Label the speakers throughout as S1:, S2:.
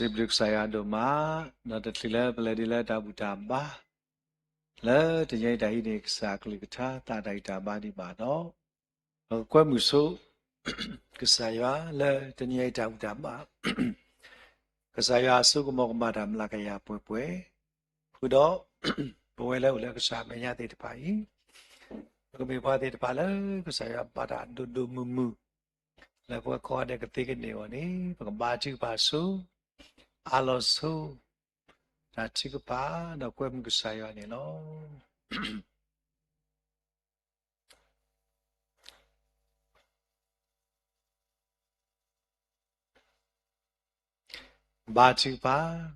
S1: Sibrik saya doma, nada tila beladila dabuta ba, la tanyai dai ni sakli kita ta dai ta ba di ba no, kwa muso kesaya la tanyai dabuta ba, kesaya su kumok madam la kaya pue, kudo pue la ula kesama nya ti pai, kami pa ti pa la kesaya pada du mumu, la pue ko ada ketika ni wani, pengembaji pasu, alosu. Đã chỉ có ba đã quên cái sai rồi nó ba chữ ba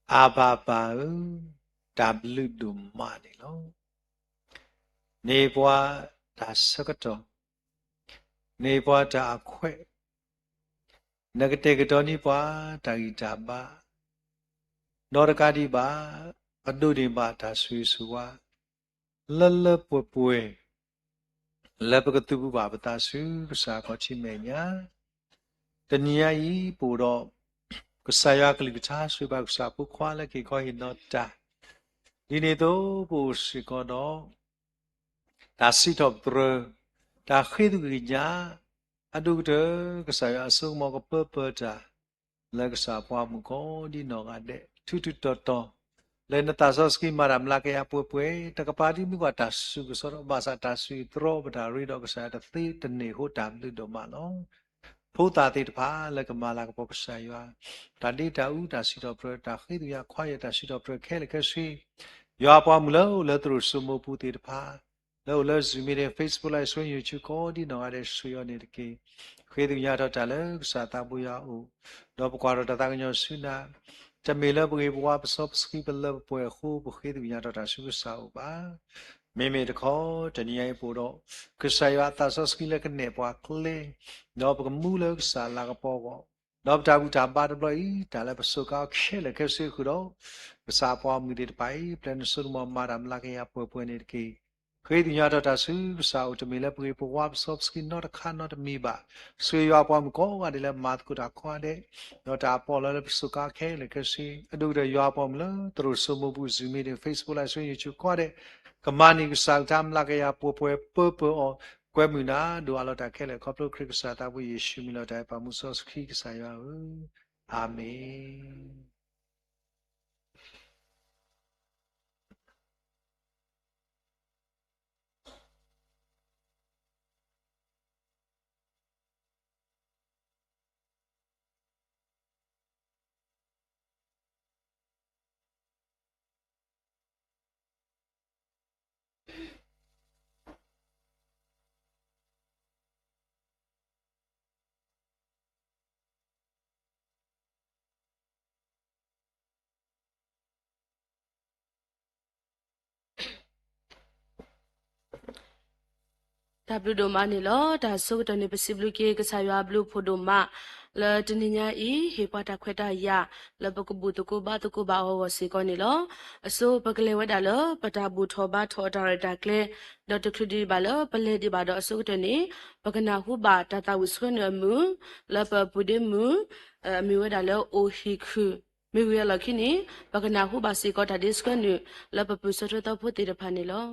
S1: a ba ba w đùm mà này nó nề qua đã sắc đó nề qua đã khỏe nè cái đó nề qua đã đã ba nó cái đi ba ở đâu đi ba đã suy qua lơ bùi lơ cái tu ba ta suy cái sao có chi mẹ nhá tận nhà ý bù đó cái saya cái lịch cha suy ba cái sao bù khoa là cái coi hình nó ta đi này đó bù suy có đó đã suy thọ rồi đã khi tu cái nhà ở đâu đó cái saya sống mà có bơ ta là cái sao qua một có đi nó cái đấy tu to lên ta sao ski mà làm lại cái bùi ta cái party mình gọi ta suy cái sao mà sao ta suy thro mà ta rồi đó cái sao ta tí tận này hốt đảm từ đó mà nó phô ta thì phá là cái mà là cái bộ sai wa ta đi ta u ta sĩ đọc rồi ta khi tu ya khoai ta sĩ đọc rồi khe là cái suy ya pa mu lo le tu su mo pu ti phá lo le zoom in Facebook live stream YouTube có đi nó ở suy yo ne cái khi tu ya đó ta le sa ta bu ya u đó qua đó ta cái nhau suy na ta me le bu wa shop skip le bu khu bu khi tu ya đó ta su sa u baမေမေတခေါ်တနည်းအားပို့တော့ကဆာယတာဆော့စကီလက်ကနေပွားကလေးတော့ပကမူလောက်စာလာကပေါ်ကောတော့တာဘူးတာပါတပလီတာလည်းပစုကောက်ခဲလက်ခဲဆွေခုတော့ပစာပွားမှုတွေပိုင်ပလန်ဆုမမာရမ်လာကရပွဲနေတကေခေဒီညာတော့တာဆူပစာဥတမီလက်ပွေပွားဆော့စကီနော်တခါနော်တမီပါဆွေရွာပွားမကောကတည်းလည်းမတ်ကူတာခွာတဲ့တော့တာပေါ်လည်းပစုကောက်ခဲလက်ခဲဆွေအဒုရရွာပေါ်မလို့သူတို့ဆုမဘူးဇီမီတွေ Facebook လိုက်ဆွေ YouTube ခွာတဲ့ကမနီကစားတမ်းလာကရပွဲအောကွဲမှုနာဒူအလောတာခဲလေကောပလိုခရစ်စာတာဝိယေရှုမီလောတိုင်ပါမှုဆောစခိကစားရအောင်အာမင်
S2: ဒါဘလူဒိုမာနီလောဒါဆုကတနေပစီဘလူကေကဆာယွာဘလူဖိုဒိုမာလာတနိညာဤဟေပတာခွဲတာယလဘကဘူတကိုဘာဟောဝစီကောနီလောအစိုးပကလေဝဒါလောပတာဘူထောဘာထောဒါရတာကလေဒေါက်တာခရဒီဘာလောပလေဒီဘာတော့အစိုးကတနေပကနာဟုဘာတတာဝဆွေနမူလပပူဒေမူအမီဝဒါလောအိုဟီခူမေဝရလခိနီပကနာဟုဘာစီကောတာဒစ်ကနုလပပူစရတဖို့တေရဖာနီလော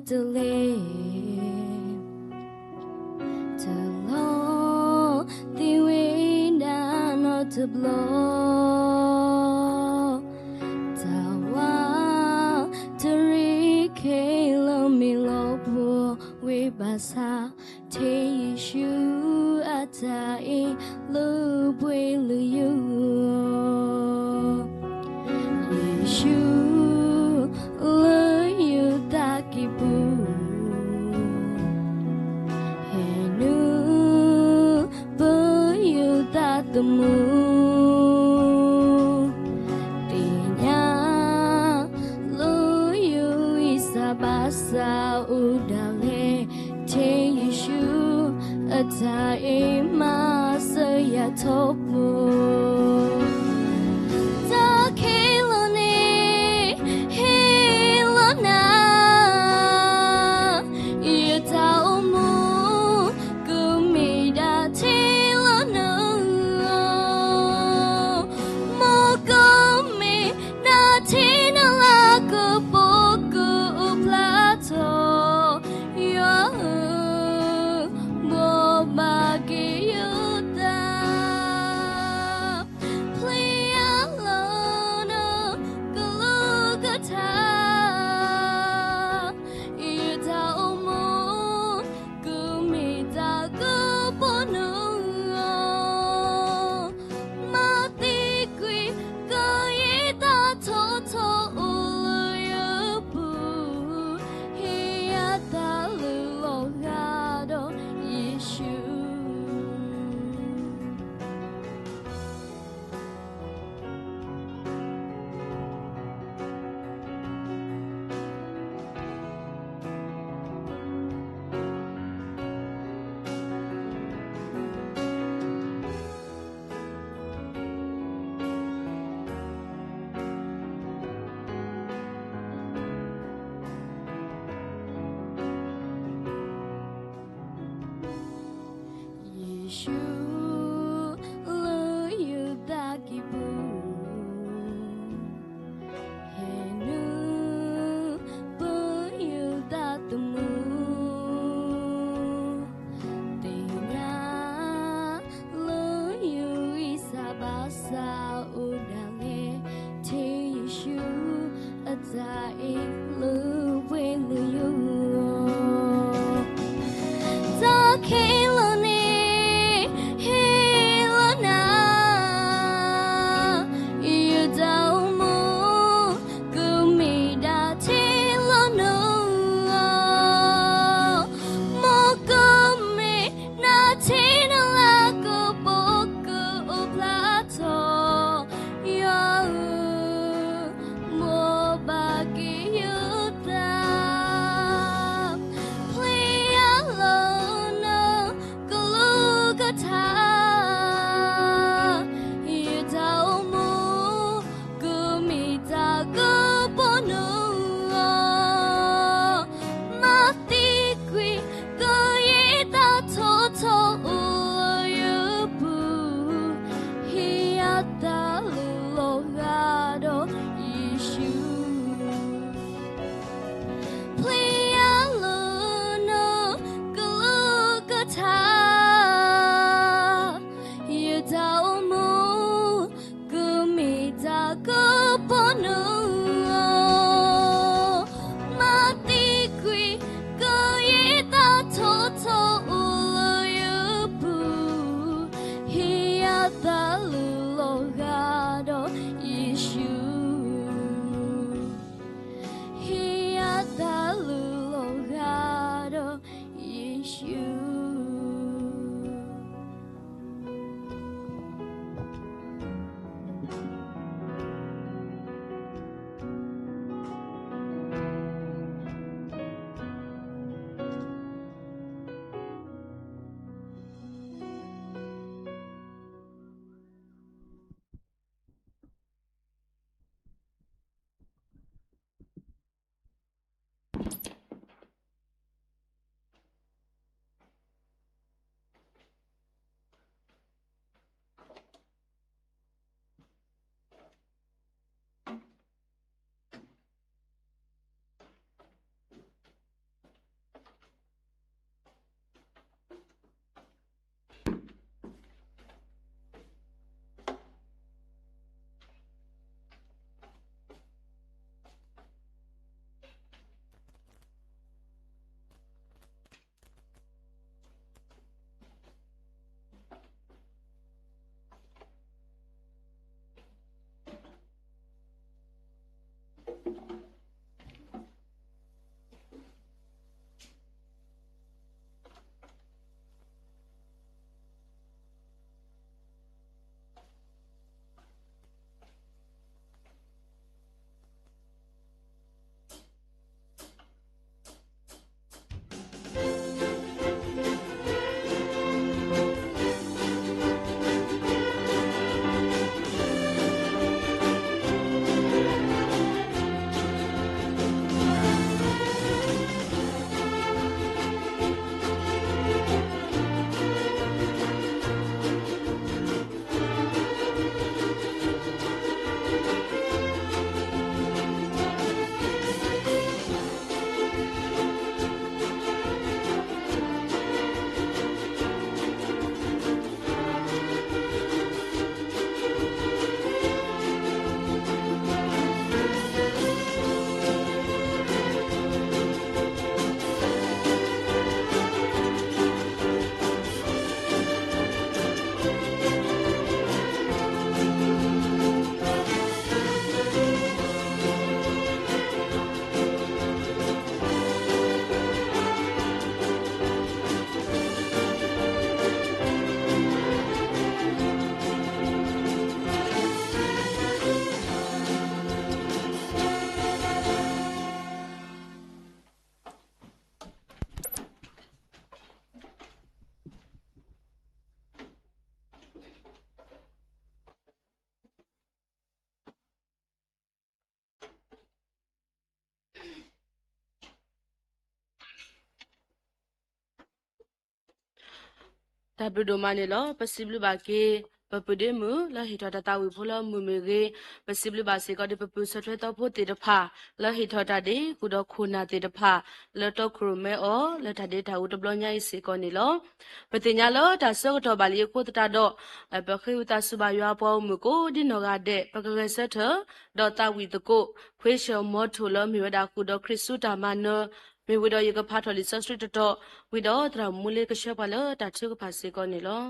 S2: delay to know the wind and not to blow tawa to reek
S3: tai lu bui lu yu Yeshu lu yu ta ki bu Henu bu yu ta tu mu Tinya lu yu isa basa udale te Yeshu atai ma se ya top mu Ta kilo ni hilo na Ia tau mu kumida tilo no Mo kumi na tina la kupuku plato Yo mo magi yuta Plia lono kulugata Yuta umu kumita kupono Mati kui koyita toto uluyupu Hiyata lulogado Yeshu Yeshu lu yu da ki bu Henu bu yu da tu mu Tinya lu yu isa basa udale te Yeshu atai lu bui lu yu Ta kilo ni hilo na Ia tau mu kumida tilo no Mo kumi na tina la kupuku plato Yo mo bagi yuta Plia lono kulugata Yuta umu kumita kupono Mati kui koyita toto uluyupu Hiyata lulogado Yeshu Plia lono kulugata Yuta umu kumita kupono Mati kui koyita toto uluyupu Hiyata lulogado Yeshu Hiyata lulogado Yeshu
S2: ဒါဘလူဒိုမနီလောပစီဘလူဘာကေပပဒေမူလာဟီထောတာတာဝီဖိုလမူမေကေပစီဘလူဘာစေကဒီပပူဆထွဲတော့ဖို့တေတဖာလာဟီထောတာဒီကုတော့ခုနာတေတဖာလောတော့ခရမဲအောလထဒေတာဝတဘလညာဤစေကောနီလောပတိညာလောဒါဆောတော့ဘာလီကိုတတာတော့ပခိဝတာစုဘာရွာပေါ်မူကိုဒီနောကတဲ့ပကကဆက်ထတော့တာဝီတကိုခွေးရှောမောထူလောမြေဝဒါကုတော့ခရစ်စုတာမနောမေဝဒယကဖာထော်လီဆစထရတော့ဝီတော့တရမူလေကရှောပါလောတာချုကဖာစေကောနီလော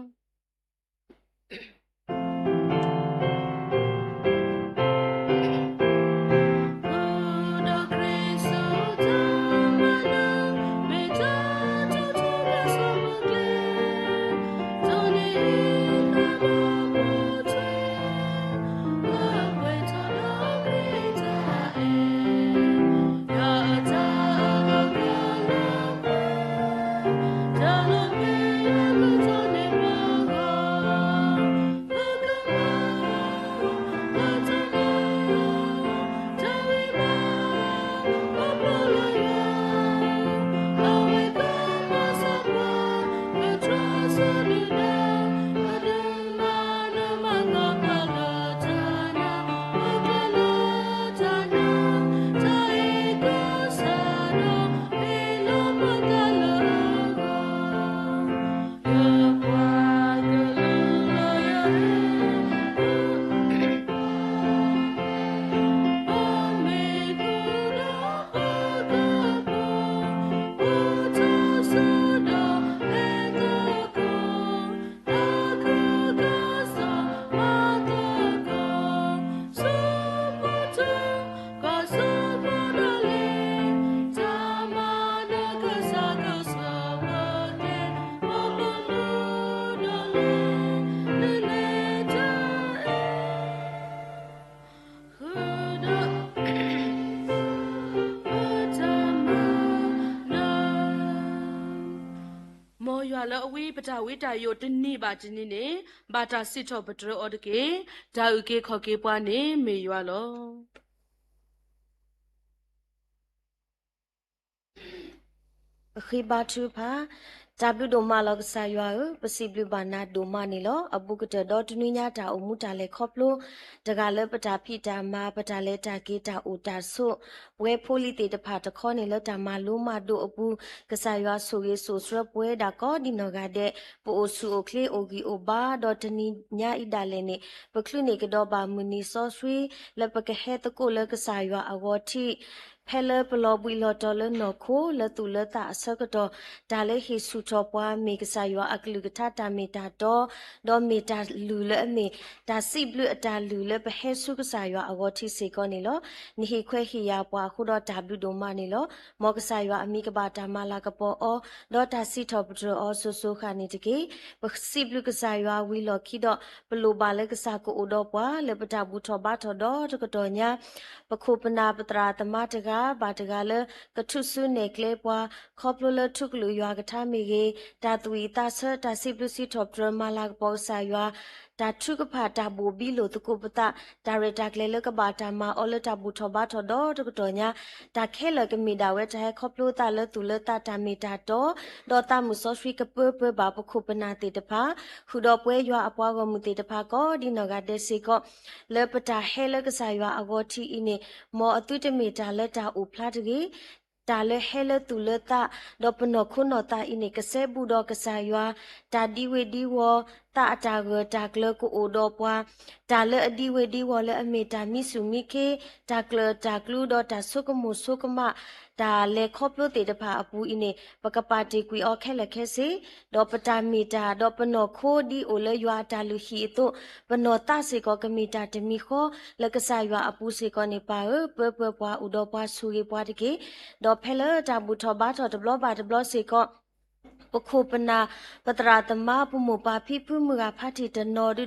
S2: လောအဝေးပတာဝေးတာယိုတနိပါချင်းနေဘာတာစစ်ထောပတရောအဒကေဒါဥကေခေါကေပွားနေမေရွာလော
S4: ခိဘာတူဖာဂျဘလူဒိုမာလောကဆာယွာပစီဘလူဘာနာဒိုမာနီလောအပုကတဒေါတနွိညာတာအမှုတာလေခေါပလိုတကလည်းပတာဖိတာမာပတာလေတာကေတာအိုတာဆုဝဲဖိုလီတေတဖာတခေါနေလတာမာလိုမာဒိုအပူကဆာယွာဆိုရေဆိုစရပွဲဒါကောဒီနောကတဲ့ပိုဆူအိုကလေအိုဂီအိုဘာဒေါတနီညာဣဒါလေနေပကလုနေကတော့ဘာမူနီဆောဆွေလပကဟဲတကိုလကဆာယွာအဝတိဖဲလပလောဘီလောတော်လနော်ခိုလတူလတာအစကတော့ဒါလေဟီဆူချောပွားမေကဆာယောအကလူကထတာမီတာတော့ဒေါ်မီတာလူလအမေဒါစိဘလူအတာလူလပဟဲဆုကဆာယောအဝတိစေကောနေလောနိဟိခွဲဟီယာပွားခုတော့ဒါဘလူဒိုမနေလောမောကဆာယောအမိကဘာတာမလာကပေါ်အောဒေါ်တာစီထောပဒရအောဆူဆူခါနေတကေပစိဘလူကဆာယောဝီလောခိတော့ပလိုပါလကဆာကိုအိုတော့ပွားလပတာဘူးထောဘာထောတော့တကတော်ညာပခုပနာပတရာတမတကဘာတကလကထုဆုနေကလေပွားခေါပလလထုကလူရွာကထမီကေတာတူီတာဆတာစီပလူစီထောပဒရမလာကပေါ်ဆာရွာတာထုကဖာတာဘူဘီလိုတကုပတာဒါရတာကလေလကဘာတာမာအော်လတာဘူထောဘာထောတော့တကတော်ညာတာခဲလကမီဒါဝဲတဲခေါပလိုတာလတူလတာတာမီတာတော့ဒေါ်တာမူဆောဆွီကပပဘာပခုပနာတေတဖာခုတော့ပွဲရွာအပွားကမူတေတဖာကောဒီနောကတဲ့စီကောလပတာဟဲလကဆာရွာအဂေါတီအင်းမောအတုတမီတာလက်တာအိုဖလာတကြီးတာလေဟဲလတူလတာဒေါပနခုနောတာအင်းကဆဲဘူးတော့ကဆာရွာတာဒီဝေဒီဝတာအတာကတာကလကိုအိုတော့ပွားတာလေအဒီဝေဒီဝလေအမေတာမီဆူမီခေတာကလတာကလူတော့တာဆုကမှုဆုကမဒါလေခေါပလို့တေတဖာအပူအင်းပကပါတီကွီအော်ခဲလက်ခဲစီဒေါပတာမီတာဒေါပနောခိုဒီအိုလေရွာတာလူဟီတို့ပနောတာစီကောကမီတာတမီခောလကဆာရွာအပူစီကောနေပါပပပွားဥဒေါပွားဆူရီပွားတကေဒေါဖဲလတာဘူထောဘာထောတဘလဘာတဘလစီကောပခုပနာပတရာတမပမပါဖိဖုမကဖာတီတနော်ဒ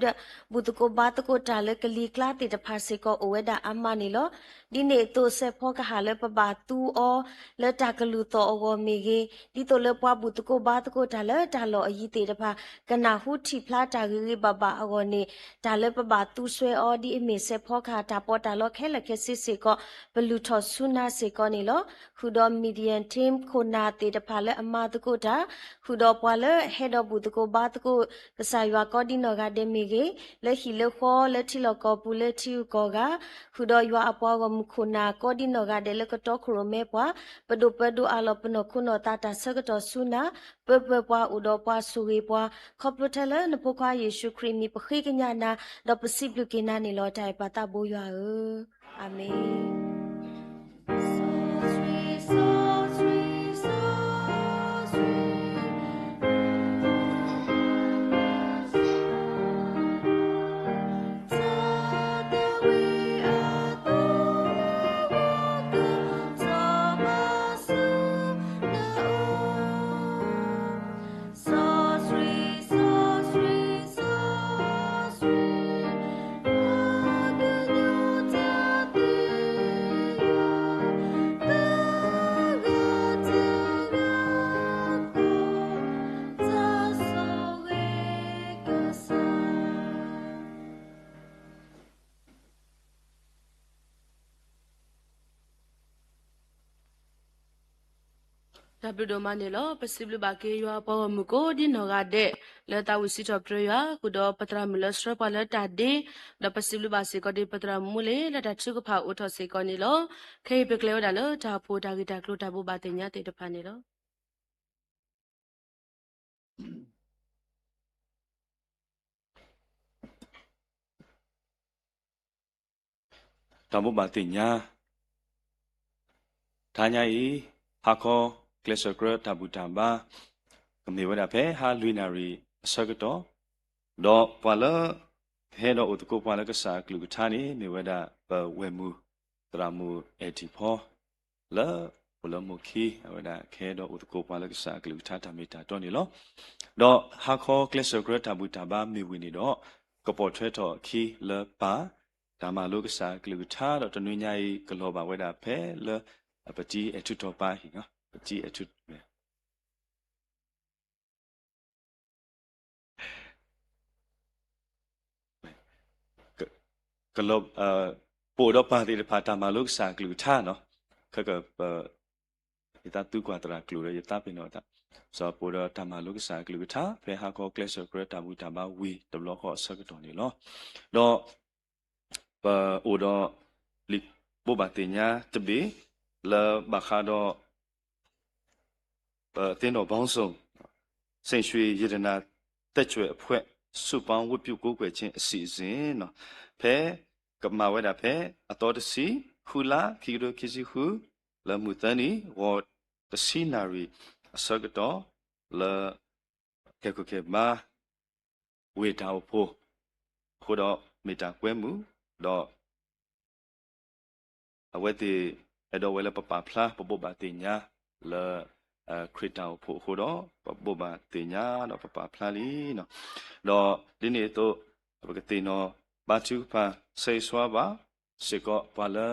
S4: ဘူတကိုဘာတကိုတာလကလီကလာတီတဖာစီကောအဝဲဒါအမနီလောဒီနေတိုဆေဖောကဟာလပဘာတူအောလတကလူတောအောမီဂေဒီတိုလပွားဘူတကိုဘာတကိုတာလတာလောအယီတေတဖာကနာဟုတီဖလာတာဂီဘဘာအောနေတာလပဘာတူဆွဲအောဒီအမေဆေဖောခါတာပေါ်တာလောခဲလခဲစစ်စီကောဘလူထောဆုနာစီကောနေလောခုဒိုမီဒီယန်တင်းခိုနာတေတဖာလအမတကိုတာ ခုတော့ပွာလဟဲတော့ဘူးတကိုဘာတကိုကစားရွာကောဒီနော်ကဒမီကေလက်ဟီလခေါ်လက်ထီလကောပူလက်ထီကောကခုတော့ရွာအပွားကမခုနာကောဒီနော်ကဒလကတော့ခရမဲပွာပဒုပဒုအလောပနခုနော်တာတာဆကတော့ဆူနာပပပွားဥတော့ပွားဆူရီပွားခေါပလထလနပုခွာယေရှုခရစ်မီပခိကညာနာတော့ပစိပလူကေနာနေလောတိုင်ပတာဘိုးရွာအာမင်
S2: ဒါဘဒိုမနီလောပစီဘလဘကေယောပေါ်မကိုဒီနောကတဲ့လက်တာဝစီတော့ပြရကုတော့ပတရမလစရပလက်တာဒီဒပစီဘလဘစီကဒီပတရမူလေလက်တာချုကဖာဥထောစေကောနီလောခေပကလေဒါလောဒါဖိုဒါဂီတာကလိုတာဘူဘာတင်ညာတေတဖာနီလော
S5: တဘူဘာတင်ညာထာညာဤဟာခောကလစ်ဂရတဘူတဘာကမေဝဒဖေဟာလူနာရီဆကတော့တော့ပွာလဟဲတော့ဥတကိုပွာလကစားကလူထာနေမေဝဒဘဝဲမူတရာမူအတီဖောလာဘလမခီဝဒခဲတော့ဥတကိုပွာလကစားကလူထာတမီတာတော့နေလောတော့ဟာခောကလစ်ဂရတဘူတဘာမေဝီနေတော့ကပေါ်ထွဲတော့ခီလပါဒါမှလောကစားကလူထာတော့တနွေညာဤဂလောပါဝဒဖဲလပတိအထုတော်ပါဟိနော်ပတိအထုကလောပိုတော့ပါတိဖာတာမလုစာကလူထာနော်ခကပယတတူကွာတရာကလူရယတပင်တော့တာစောပိုတော့တာမလုစာကလူထာဖေဟာကောကလစ်ဂရတာဘူတာဘာဝီဒဘလခောဆကတော်နေလောတော့ပါအိုတော့လီဘောဘာတင်ညာတဘီလာဘခါတော့တင်းတော်ဘောင်းဆုံးစိန်ရွှေရတနာတက်ကျွဲ့အဖွဲ့စုပေါင်းဝတ်ပြုကိုးကွယ်ခြင်းအစီအစဉ်နော်ဖဲကမဝဲတာဖဲအတော်တစီခူလာခီရိုခီစီခူလမှုတနီဝတ်တစီနာရီအစကတော့လာကေကုကေမာဝေတာဖို့ခိုတော့မေတာကွဲမှုတော့အဝဲတီအဲ့တော့ဝဲလပပဖလားပပဘာတင်ညာလာခရစ်တောဖို့ခိုတော့ပပဘာတင်ညာတော့ပပဖလားလီနော်တော့ဒီနေ့တော့ပကတိနော်ဘာချူဖာဆေဆွာပါစေကောပါလာ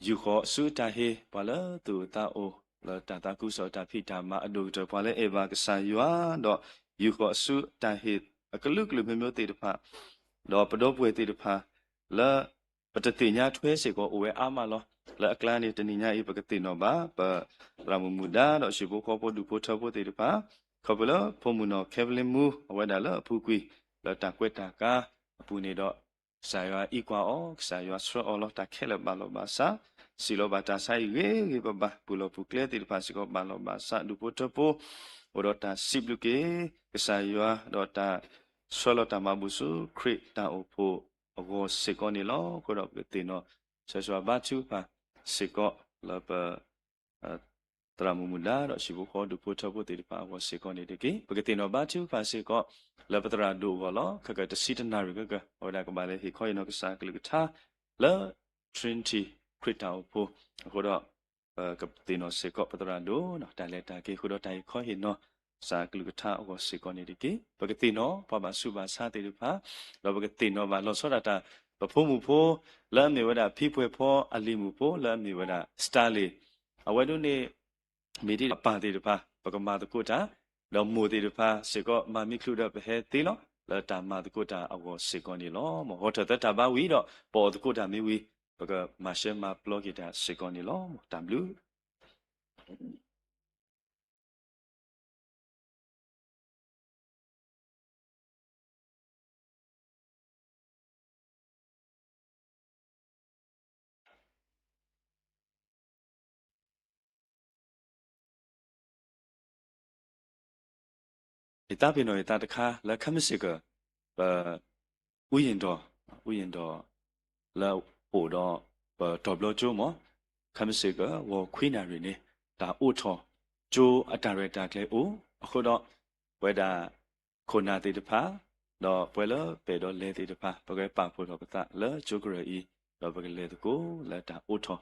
S5: ယူခောစုတာဟေပါလာတူတာအိုလာတာကုစောတာဖိတာမအဒုတပါလာအေဘာကဆာယွာတော့ယူခောစုတာဟေအကလုကလုမျိုးတေတဖာတော့ပတော့ပွေတေတဖာလာပတတိညာထွဲစေကောအိုဝဲအာမလောလာအကလန်နေတနိညာဤပကတိနောဘာပရမမူဒါတော့ရှိဘခောပဒုပိုထဘတေတဖာခေါပလဖုံမူနောကေဗလင်မူအဝဲဒါလအဖူကွီလာတာကွက်တာကာအပူနေတော့ဆာယွာဤကွာအောဆာယွာဆရောလောတာခဲလဘလောဘာစာစီလောဘာတာဆိုင်ရေဘဘပူလောပူကလေတိဖာစီကောဘာလောဘာစာဒုပိုထပိုဝရတာစိဘလူကေဆာယွာတော့တာဆလောတာမဘူစုခရစ်တာအိုဖိုအကောစေကောနီလောကိုတော့တေနောဆာဆွာဘာချူပါစေကောလဘတရာမမူလာတော့ရှိဘခေါ်ဒုပိုထပိုတေပါဝစေကောနေတကေပကတေနောဘာချူပါစေကောလဘတရာဒုဝလောခကတစီတနာရကဟောဒါကဘာလေဟိခေါ်ရနောကစားကလကထာလာထရင်တီခရစ်တာဖိုခေါ်တော့ကပတေနောစေကောပတရာဒုနော်တိုင်လက်တာကေခေါ်တော့တိုင်ခေါ်ဟိနောစာကလကထာအောစေကောနေတကေပကတေနောပပစုပါစာတေရဖာလောပကတေနောဘာလောစောဒတာပဖုံမူဖိုလာမေဝဒဖိဖွေဖောအလီမူဖိုလာမေဝဒစတာလီအဝဲတို့နေမေဒီပါတေတဖာပကမာတကုတာလောမိုတေတဖာစေကောမာမိခလူဒဘဟဲတေလောလာတာမာတကုတာအောစေကောနေလောမဟောထတတဘာဝီတော့ပေါ်တကုတာမေဝီပကမာရှေမာပလောဂီတာစေကောနေလောတမ်ဘလူ ဒီတာပြနော်တာတခါလက်ခမစစ်ကဥယျင်တော်လာပို့တော့တော်ဘလကျိုးမခမစစ်ကဝခွေးနာရင်းနေဒါအိုထောကျိုးအတာရတာကလေးအိုအခုတော့ဝဲတာခုနာတိတဖာတော့ပွဲလပေတော့လေတိတဖာပကဲပါဖို့တော့ကတလဲကျိုးကရီတော့ပကလေတကိုလက်တာအိုထော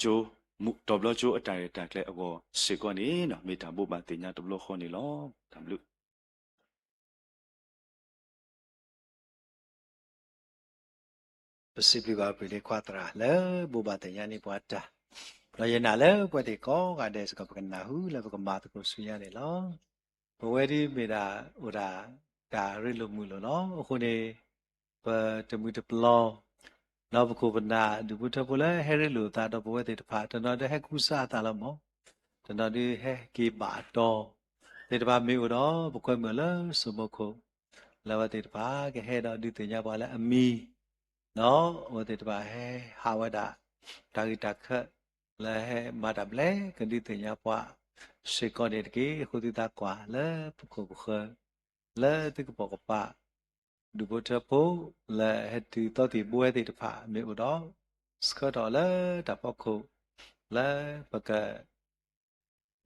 S5: ကျိုးမှုတော်ဘလကျိုးအတာရတာကလေးအကောစေကောနေနော်မေတာဘုဘာတင်ညာတော်ဘလခေါနေလောတမ်လူ
S1: Possibly ba pili quadra le boba te yani puata. Lo yena le puati ko ga de ska pagna hu le ba ma to su ya ne lo. Bo we di me da ora da ri lo mu lo no. Ko ne ba te mu te plo. No ba ko ba na du bu te bo le he ri lo ta do bo we te ta pha ta no de he ku sa ta lo mo. Ta no di he ki ba to. Te ta ba me o do ba ko me le su mo ko. La ba te ta ba ke he do di te nya ba le ami. No, what it ba he hawada tagita kha la he madam le kandi tinya pa sekonet ki khudita kwa le pukho pukho le tik po pa du bo ta po la he ti to ti bue ti ta pha me u do ska do le ta po kho le pa ka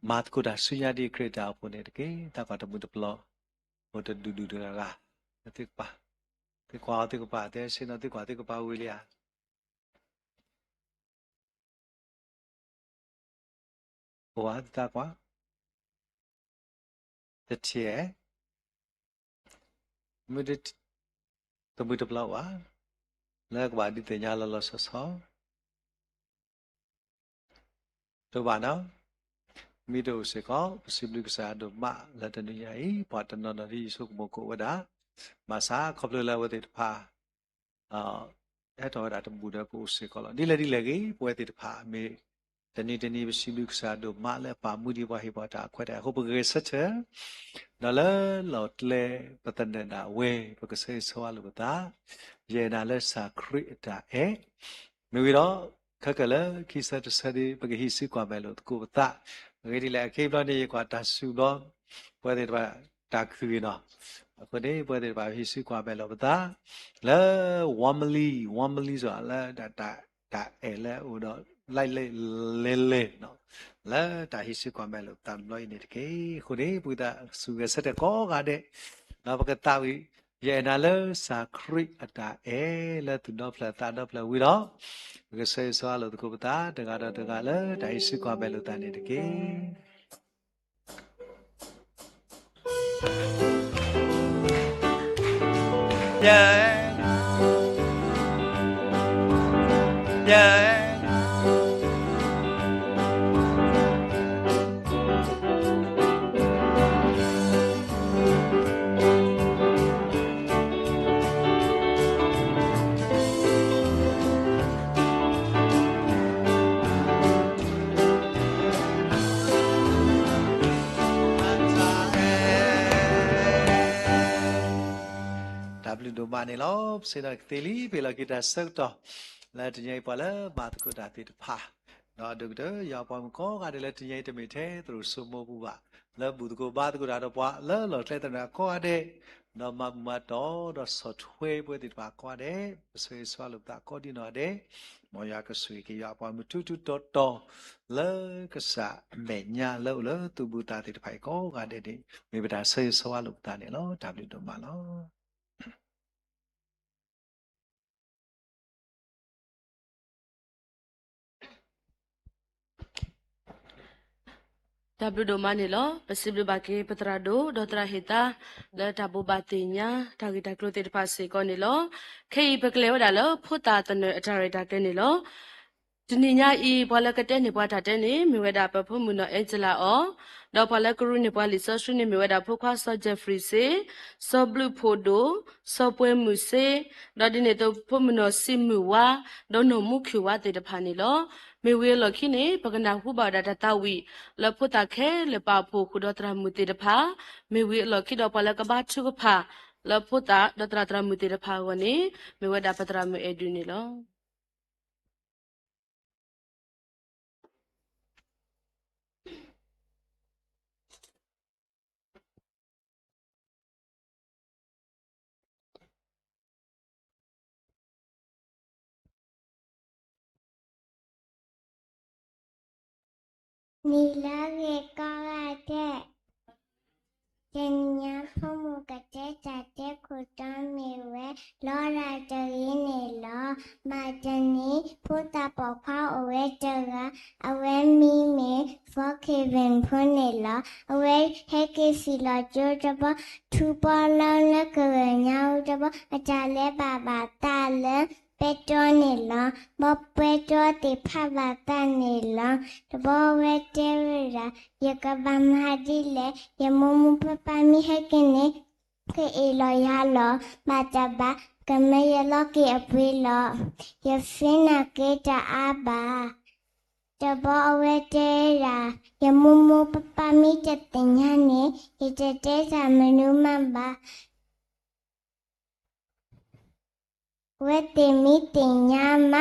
S1: mat ko da sunya di kreta po ne ki ta ka ta mu de plo ho ta du ga tik pa ti kwa ti ko pa te sin no ti kwa ti ko pa wi lia wa ta kwa te tie mu de to mu de plo wa la kwa di te nya lo so to ba no mi do se ko possibly sa do ma la ta ni ai pa ta no ri su ko ko wa da ma sa khop lo la wa te phaအဲ့တော့ဒါတမှုတဲ့ကိုစေကောဒီလေကေပွဲတိတဖာမေတနေ့ရှိလူကစားတို့မလည်းပါမှုဒီဘဟိဘတာခွဲတဲ့ဟုတ်ပကေဆက်ချေနော်လေလော်လေပတနနာဝဲပကစေဆွာလူတာယေနာလက်စာခရစ်တာမေဝီတော့ခက်ကလေခိစတ်စဒီပကေဟိစီကွာပဲလို့ကိုတာငေဒီလေခေဘလနေကွာတဆူတော့ပွဲတိတဖာတာခရီနော်အခုဒီပွဲတိတဖာဟိစီကွာပဲလို့တာလဲ warmly ဆိုတာလဲဒါလဲဟိုတော့လိုက်လဲနော်လဲဒါဟိစီကွာမယ်လို့တမ်လို့နေတကေခုဒီပူတာစုရစတဲ့ကောကတဲ့နောက်ပကတာဝီယေနာလဲစာခရစ်အတာလဲသူတော့ဖလာတာတော့ဖလာဝီတော့ကဆေဆွာလို့တကူပတာတကတော့တကလဲဒါဟိစီကွာမယ်လို့တန်နေတကေYeah. W do mane lo se da teli pe la kita sok to la tnyai pa la ba ko da ti pha no du de ya pa ko ga de la tnyai te me the tru su mo bu ba la bu ko ba ko da do pa la lo tle ta na ko de no ma do so thwe pwe ti pa ko de se swa lu ta ko di no de mo ya ka sui ki ya pa mu tu to la ka sa me nya lo lo tu bu ta ti phai ko ga de de me ba da se swa lu ta ne lo W do ma lo
S2: W do mane lo possibly ba ke patra do dotra heta le tabu ba tinya tagita klo te pa se ko ne lo khei bakle wa da lo phota tane atara ke ne lo tini nya I bwala ka te ne bwa ta te ne mi weda pa phu mu no Angela o do bwala kru ne bwa li so shu ne mi weda phu kwa so Jeffrey se so blue photo so pwe mu se do di ne to phu mu no si mu wa do no mu khu wa te ta pha ne loမေဝေလခိနေပကနာဟုပါဒတတဝီလဖုတခဲလပဖို့ခုဒတရမူတေတဖာမေဝေလခိဒပလကဘာချုကဖာလဖုတဒတရတရမူတေတဖာဝနေမေဝဒပတရမူအေဒူနေလော
S3: နီလာရေကောရတဲ့ကျန်ညာဖမှုကတဲ့တဲ့ခုတမ်းမီဝဲလောရတရင်းနေလောမာတနီဖုတာပေါ်ဖောက်အဝဲတကအဝဲမီမီဖောက်ခေဝင်ဖွနေလောအဝဲဟဲကေစီလောကျိုးတပထူပေါ်လောင်းလက်ကရညောတပအကြလဲပါပါတာလဲပဲတော်နေလောမပဲတော်တိဖပါတန်နေလောတဘောဝဲတဲရရကဗမဟာဒီလေယမမပပမီဟကင်းနေခေအလောရလောမာတဘာကမယလောကေအပွေလောယဖင်းနာကေတာအဘာတဘောဝဲတဲရာယမမပပမီတတညာနေဟိတတဲစာမနုမဘာဝဲတေမီတင်ညာမ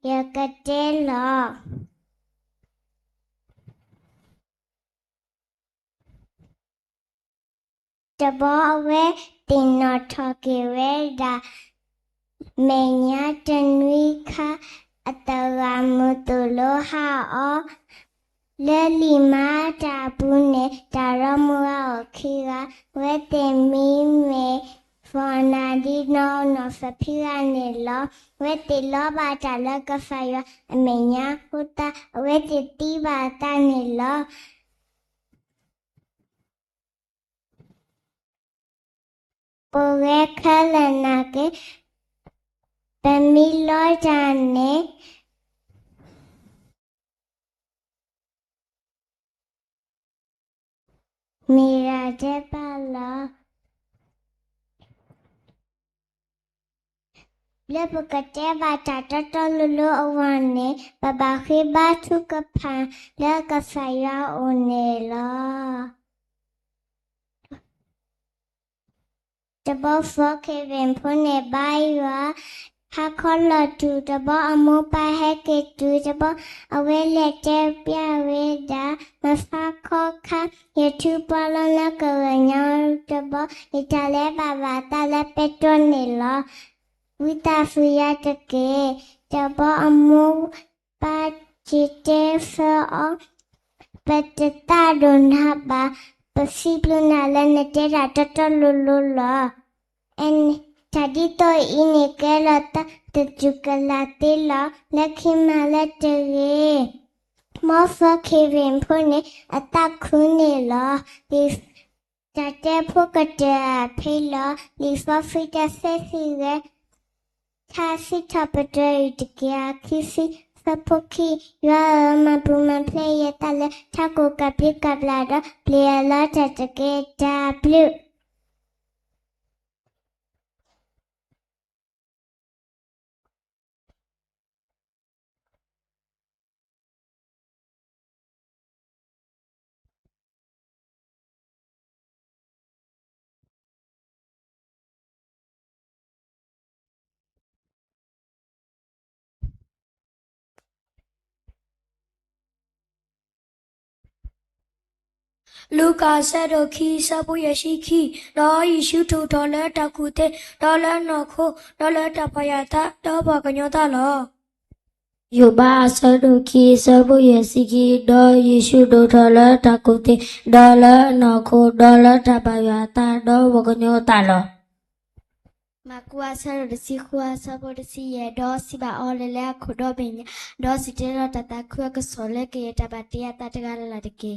S3: ယကတဲလောတဘောအဝဲတင်တော်ထော်ကေဝဲဒါမေညာတနွိခအတရာမတုလောဟာအောလဲလီမာတာဘူးနေဒါရမူအောခိကဝဲတင်မီမေဖောနာဒီနောနောဖဖီရနေလောဝဲတေလောပါတာလကဖယအမေညာဟုတာဝဲတေတီပါတာနေလောပိုဝဲခလနာကေပမီလောဂျာနေမီရာတဲ့ပါလောလေပကတဲ့ဘာတာတတော်လူလူအဝနေပပခိဘာထုကဖန်လကဆရာအိုနေလောတဘောဖောကေဝင်ဖုန်နေဘိုင်ဝါဟာခေါ်လတူတဘောအမောပါဟဲကေတူတဘောအဝဲလက်တဲ့ပြဝဲတာမဖာခေါ်ခါရတူပလလကဝညာတဘောဒီတလဲပါပါတလဲပက်တွနေလောဝိတာဖူရတကေတဘောအမောပါချီတေဖောပတတာဒွန်ဟာပါပစီပလနာလနေတဲ့တာတတလူလူလောen tadito ini kelata tujukalate la lakhimalate mofa kevin phone atakhune la if tate phokate phela lifa fita sesiwe thasi thapate tikya khisi sapokhi ya mapuma play yatale thako kapli kaplada play la tatake ta blue
S6: လူကာဆက်တို့ခီစပုရရှိခီတော့ယေရှုထူတော်လဲတခုတဲ့တော်လဲနော်ခိုတော်လဲတဖယာတာတော့ဘာကညောတာလောယူပါဆဒုခီစပုရရှိခီတော့ယေရှုတို့တော်လဲတခုတဲ့တော်လဲနော်ခိုတော်လဲတဖယာတာတော့ဘာကညောတာလောမကွာဆရဒစီခွာစပုရစီရတော့စီပါအော်လဲလဲခုတော့ပင်တော့စီတဲတော့တတခွကဆောလဲကေတပတ်တရတတကလာတကေ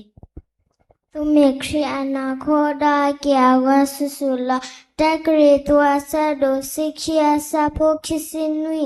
S6: သူမေခရီအနာခေါ်ဒါကြဝဆဆူလာတက်ကရီတွာဆဒိုစိခီယာစပိုခီစင်နွီ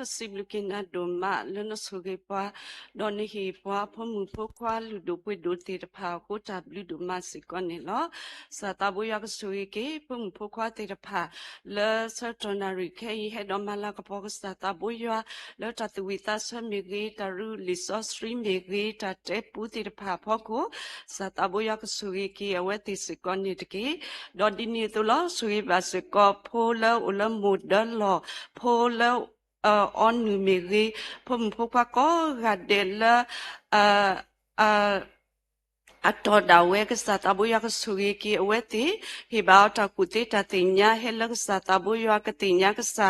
S7: possible na doma le no soge pa doni hi pa phomu phokwa lu do pwe do te ta pha ko ta blu do ma si kon ne lo sa ta bo ya ka soge ke phomu phokwa te ta pha le sa tonari ke he do ma la ka po ka sa ta bo ya le ta tu wi ta sa me ge ta ru li so stream me ge ta te pu te ta pha pho ko sa ta bo ya ka soge ke awe te si kon ne te ke do di ni to lo soge ba se ko pho le o le mo da lo pho le on numeri pom pokwa ko gadela ato da we ka sa ta bo ya ka sugi ki we ti hi ba ta ku ti ta ti nya he la ka sa ta bo ya ka ti nya ka sa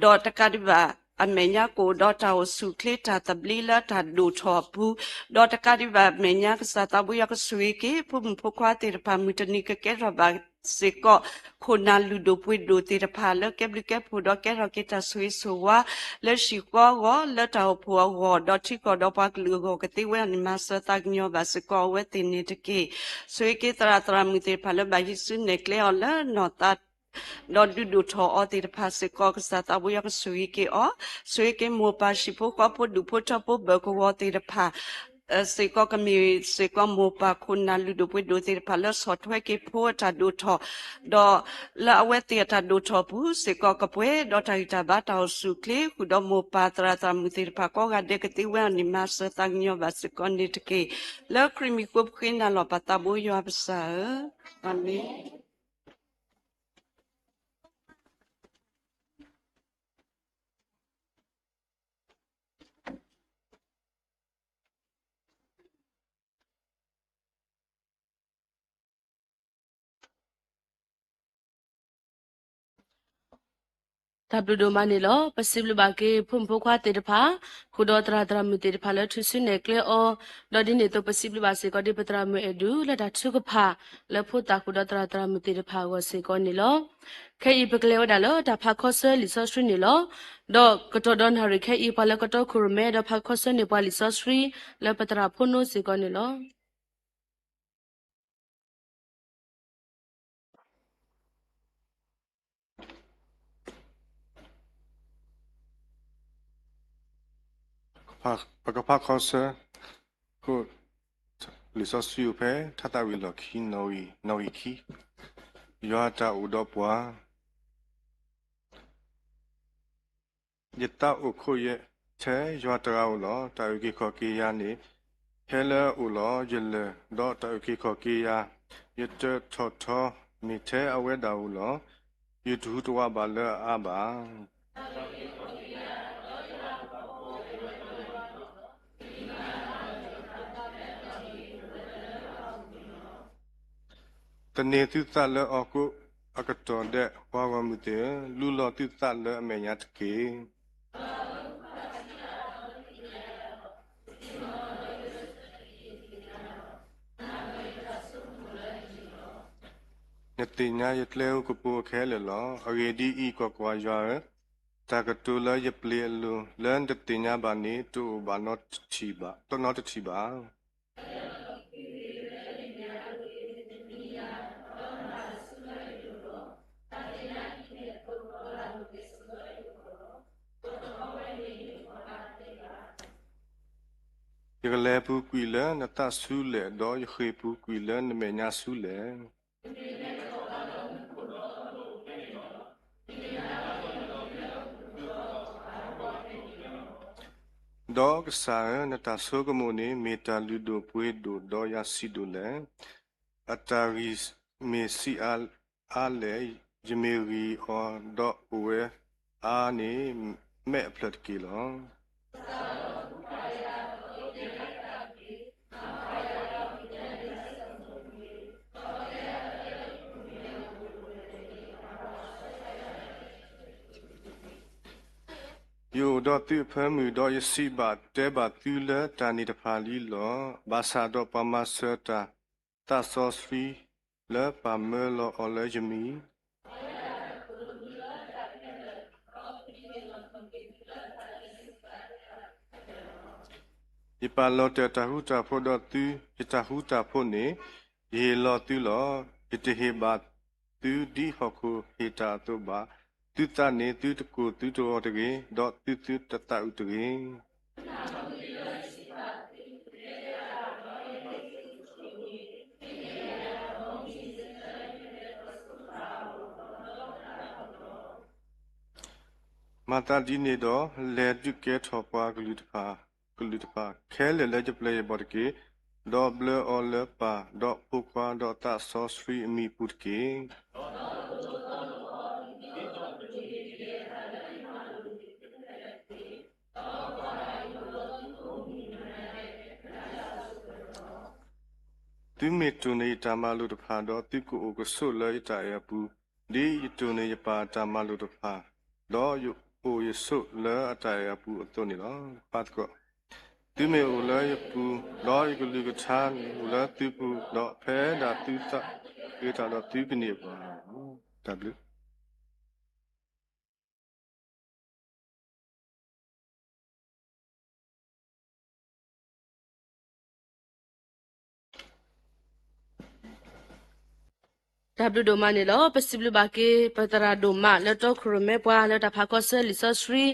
S7: do ta ka di ba amenya ko do ta o su kle ta ta bli la ta do tho pu do ta ka di ba menya ka sa ta bo ya ka sugi ki pom pokwa ti pa mu ta ni ka ke ra ba se ko khona lu do pwe do te ra pha le ke bli ke phu do ke ra ke ta sui so wa le shi ko go le ta o phu go do thi ko do pa lu go ke ti we ni ma sa ta nyo ba se ko we ti ni te ke sui ke tra mu te pha le ba hi su ne kle o le no ta no du tho o te pha se ko ka sa ta bu ya ka sui ke mo pa shi phu ko phu du phu tho phu ba ko wo te pha se ko ka mi se ko mo pa khuna lu do pwe do te pha le so thwe ke pho ta do tho do la we te ta do tho pu se ko ka pwe do ta ta ba ta su kle ku do mo pa tra mu te pha ko ga de ke ti we ni ma sa ta nyo ba se ko ni te ke le krimi ko khina lo pa ta bo yo ba sa ani
S2: ta blu do ma ne lo possible ba ke phum phokwa te ta pha khu do tra mu te ta pha le thu su ne kle o do di ne to possible ba se ko di patra mu edu la da thu ka pha le phu ta khu do tra mu te ta pha go se ko ne lo ke i pekle o da lo da pha kho se li so sri ne lo do ko to don ha ri ke i pa le ko to khu me do pha kho se ne pa li so sri le patra phu no se ko ne lo
S8: Pagapa kosa ko liso siu pe tata wi lo ki noi ki yo ta udo pwa yeta u ko ye che yo ta ga lo ta yu ki ko ki ya ni hele u lo yele do ta yu ki ko ki ya yete tho mi che awe da u lo yu du to wa ba le a baတနေသူသလအကုအကတော်တဲ့ဝါဝမှုတဲ့လူလောသူသလအမေညာတကေနတိညာယတလေကိုပူခဲလေလောအရေဒီဤကောကွာရွာတာကတူလယပလီလူလန်တတိညာဘာနီတူဘာနော့ချီဘာတော့နော့ချီဘာယကလေပူကွီလနတဆူလေတော့ယခေပူကွီလနမေညာဆူလေဒေါကဆာနတဆုကမုန်မေတာလူဒိုပွေဒိုဒေါယာစီဒိုလေအတာရီမေစီအာလေဂျမေရီအော်ဒေါဝဲအာနေမေပလတ်ကီလောyo do tu phamu do yasi ba te ba tu le tani de phali lo ba sa do pa ma sa ta so sri le pa me lo ole jmi ipa lo te ta hu ta pho do tu ta hu ta pho ne ye lo tu lo ite he ba tu di ho ko he ta to ba tu ta ne tu te ko tu to te ge do tu ta ta u te ge Mata di ne do le du ke tho pa glu ta pa khe le je play bot ke do ble o le pa do pu pa do ta so sri mi put ke tu me tu ne ta ma lu ta pa do tu ko o ko so le ta ya pu di tu ne pa ta ma lu ta pa do yu o ye so le ta ya pu to ni lo pat ko tu me o le ya pu do yu ko lu ko chan o le tu pu do phe da tu ta ke ta do tu ke ni pa ta blu
S2: W ဒိုမနီလောပစီဘလဘာကေပတရာဒိုမလတောခရမေပွာလတဖာကောဆလီဆစရီ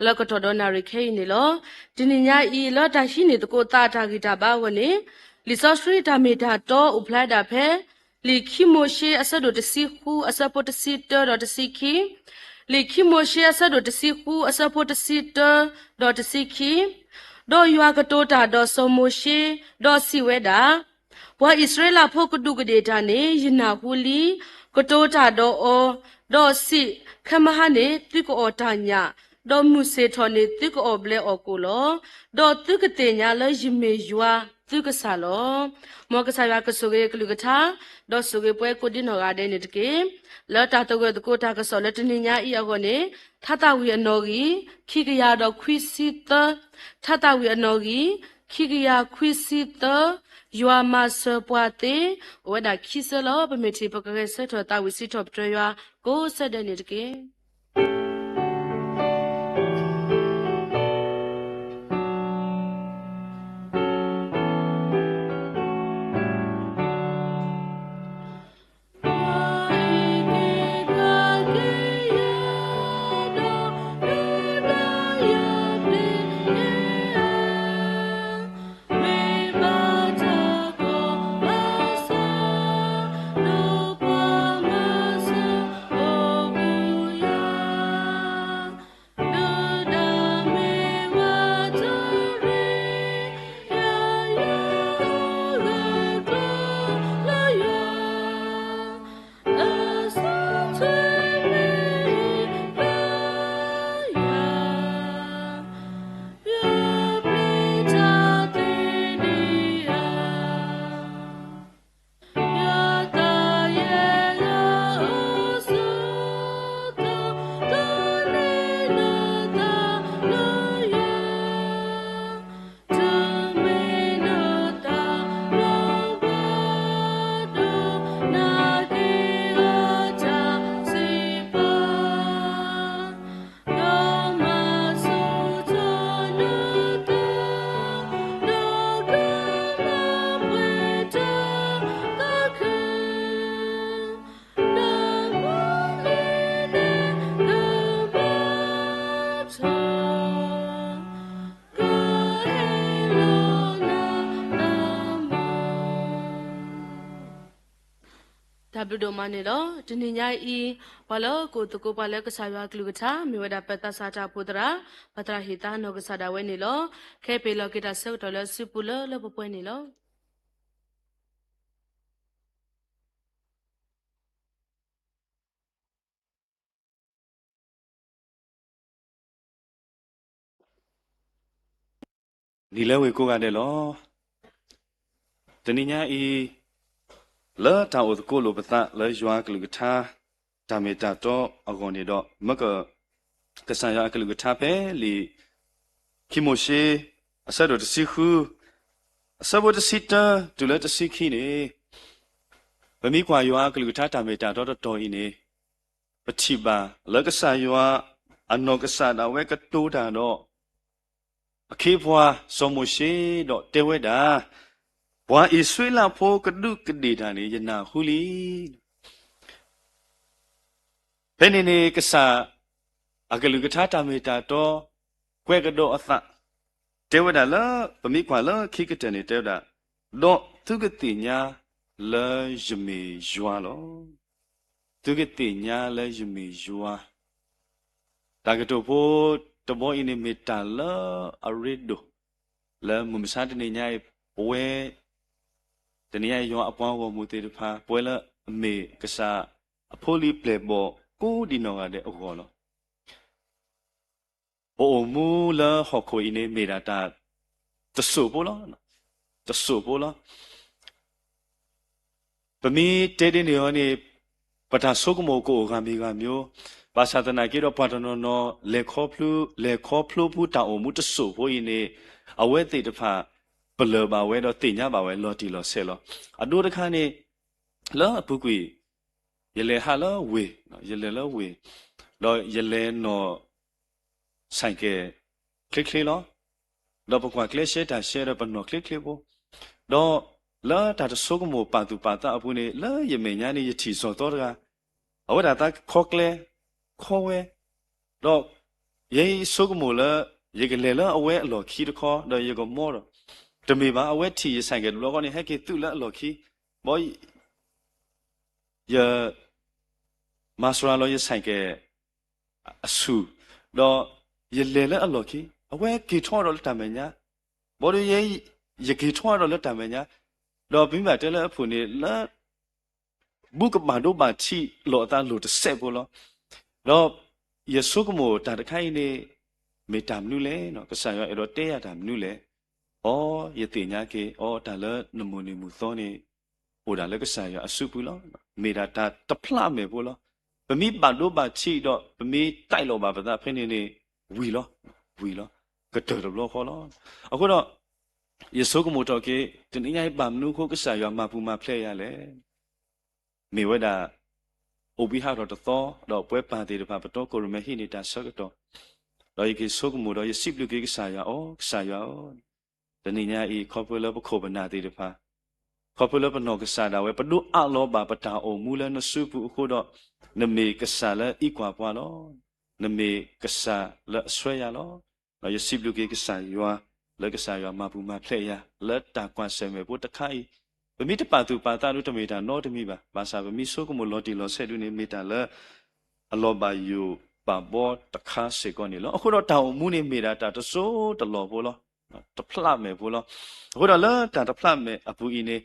S2: လကတော်ဒနာရိခေနီလောဒီနိညာဤလောတရှိနေတကိုတာတာဂီတာဘာဝနေလီဆစရီတာမီတာတော့ဥဖလာတာဖဲလီခိမိုရှေအဆဒိုတစီခုအဆပိုတစီတော်တစီခီလီခိမိုရှေအဆဒိုတစီခုအဆပိုတစီတော်တစီခီဒေါ်ယွာကတိုတာဒေါ်ဆိုမိုရှေဒေါ်စီဝဲတာဘွာဣသရေလဖို့ကဒုကဒေတာနေယနာဟူလီကတိုတာဒေါ်အောဒေါ်စီခမဟာနေတိကောတာညာဒေါ်မူစေထောနေတိကောဘလေအောကိုလောဒေါ်တုကတေညာလဲယမေယွာတုကဆာလောမောကဆာယကဆုကေကလူကထာဒေါ်ဆုကေပွဲကိုဒီနောဂါဒဲနေတကေလောတာတောကေတကိုတာကဆောလက်တနိညာဤအောနေထတဝီအနောဂီခိကယာဒေါ်ခွီစီတထတဝီအနောဂီခိကယာခွီစီတယွာမဆပွားတေဝဒခိစလောပမေတိပကကေဆထတာဝီစီထောပတရွာကိုဆက်တဲ့နေတကေW ဒိုမနီလောဒီနိညာဤဘလောကိုတကိုပါလကဆာယကလူကထာမြေဝဒပတစာတာဖုဒရာပတရာဟိတာနောကဆာဒဝဲနီလောခဲပေလောကိတာဆောက်တော်လစုပူလောလပပွဲနီလော
S5: ဒီလဲဝေကိုရတယ်လောတနိညာဤလဲတာဝကိုလိုပသလဲယွာကလူကထာတာမေတာတော့အကောနေတော့မကကဆန်ရကလူကထာပဲလီခိမိုရှေအဆဒတ်စီခုအဆဘတ်စီတာဒူလက်စီခိနေဗမိကွာယွာကလူကထာတာမေတာတော့တော်ဤနေပတိပါလကဆာယွာအနောကဆာနာဝဲကတိုးတာတော့အခေဘွာစောမိုရှေတော့တဲဝဲတာဘွာဣဆွေလာဖို့ကဒုကဒေတာနေယနာဟူလီဘယ်နေနေကဆာ အကလူကထားတမေတာတော့ကွဲကတော့အသတဲဝဒါလာပမိကွာလာခိကတဲ့နေတဲဒါတော့သူကတိညာလဲယမေယွာလောသူကတိညာလဲယမေယွာတာကတော့ဖို့တဘောအင်းနေမီတာလာအရစ်ဒိုလဲမမစားတဲ့နေညာပွဲတနေရာရောအပွားဝမူတေတဖာပွဲလာအမေကစားအဖိုလီပလေဘောကိုဒီနော်ကတဲ့အခေါ်လောโอ้มูละหอกโคอิเนเมดาตาตะสุโปลตะสุโปลปะมีเตเดเนยอนี่ปะทาสุกโมโกกามีกาမျိုးภาษาตนาเกတော့ปะตนนเลขอพลูผู้ตาโอมูตะสุโปอิเนอเวติตะพาปะเลบาเวတော့ติญญาบาเวลอติลอเซลออโดตะคานี่ลอปุกุยยเลหาลอเวยเลลอเวลอยเลนอဆိုင်ကคลิกๆလောတော့ပကွာကလစ်ရှက်တာရှယ်တော့ဘနော်คลิกๆကိုတော့လာတာဆုကမောပါတူပါတာအပူနေလာယမေညာနေယတီစောတော့ကအဝဒတာခေါကလေခေါဝဲတော့ယေဆုကမောလာယေကလေလာအဝဲအလော်ခီတခေါ်တော့ယေကမောတော့တမေပါအဝဲတီဆိုင်ကလောကနေဟဲ့ကေတူလာအလော်ခီဘောယမစရာလောယဆိုင်ကအဆူတော့ยเลละอลอคีอเวกีทอรอลตามเนียบ่ได้ยกีทอรอลตามเนียดอบิมาเตละอผู้นี่ละบุกบาโดบาชีโลตาโลตเซบ่ลอดอยสุกโมตาตะไคนี่เมตามนุเลเนาะกษายอเอโรเตยตามนุเลอ๋อยติญาเกอ๋อตาละนโมนิมุသောนี่โอดาละกษายออสุปุลอเมดาตาตะพละเมบ่ลอบะมีบาโดบาชีดอบะมีไต้โลบาปะตะเพ่นี่นี่ဝီလောကတော်တော်ခေါ်လောအခုတော့ယေဆုကမိုတော်ကေတနည်းငိုင်းပါမနုခုကဆာရမပူမဖလဲရလေမေဝဒအိုဘီဟာတော်တော့ပွဲပါသေးတယ်ပါပတော်ကိုရမဟိနေတာဆောက်တော့တော့ယေဆုကမိုတော်ယေစိပလူကေကဆာရအောကဆာရတနည်းညာဤခေါ်ပလပခိုပနာသေးတယ်ပါခေါ်ပလပနောကဆာတာဝဲပဒုအလောပါပတာအိုမူလနစုပုအခုတော့နမေကဆာလဲဤကွာပွားလောနမေကဆာလက်ဆွဲရလောနော်ယစိဘလူကေကဆာယွာလက်ကဆာယွာမပူမဖလဲရလက်တာကွန်ဆဲမေဘုတခိုင်ဗမိတပါတူပါတာလူတမေတာနောတမိပါဘာသာဗမိဆိုကမလော်တီလောဆဲဒူနေမီတာလအလောဘယုပါဘောတခါစေကောနေလောအခုတော့တောင်မူနေမေတာတဆိုးတလောဘောလောတဖလာမေဘောလောအခုတော့လာတဖလာမေအပူအင်းနေ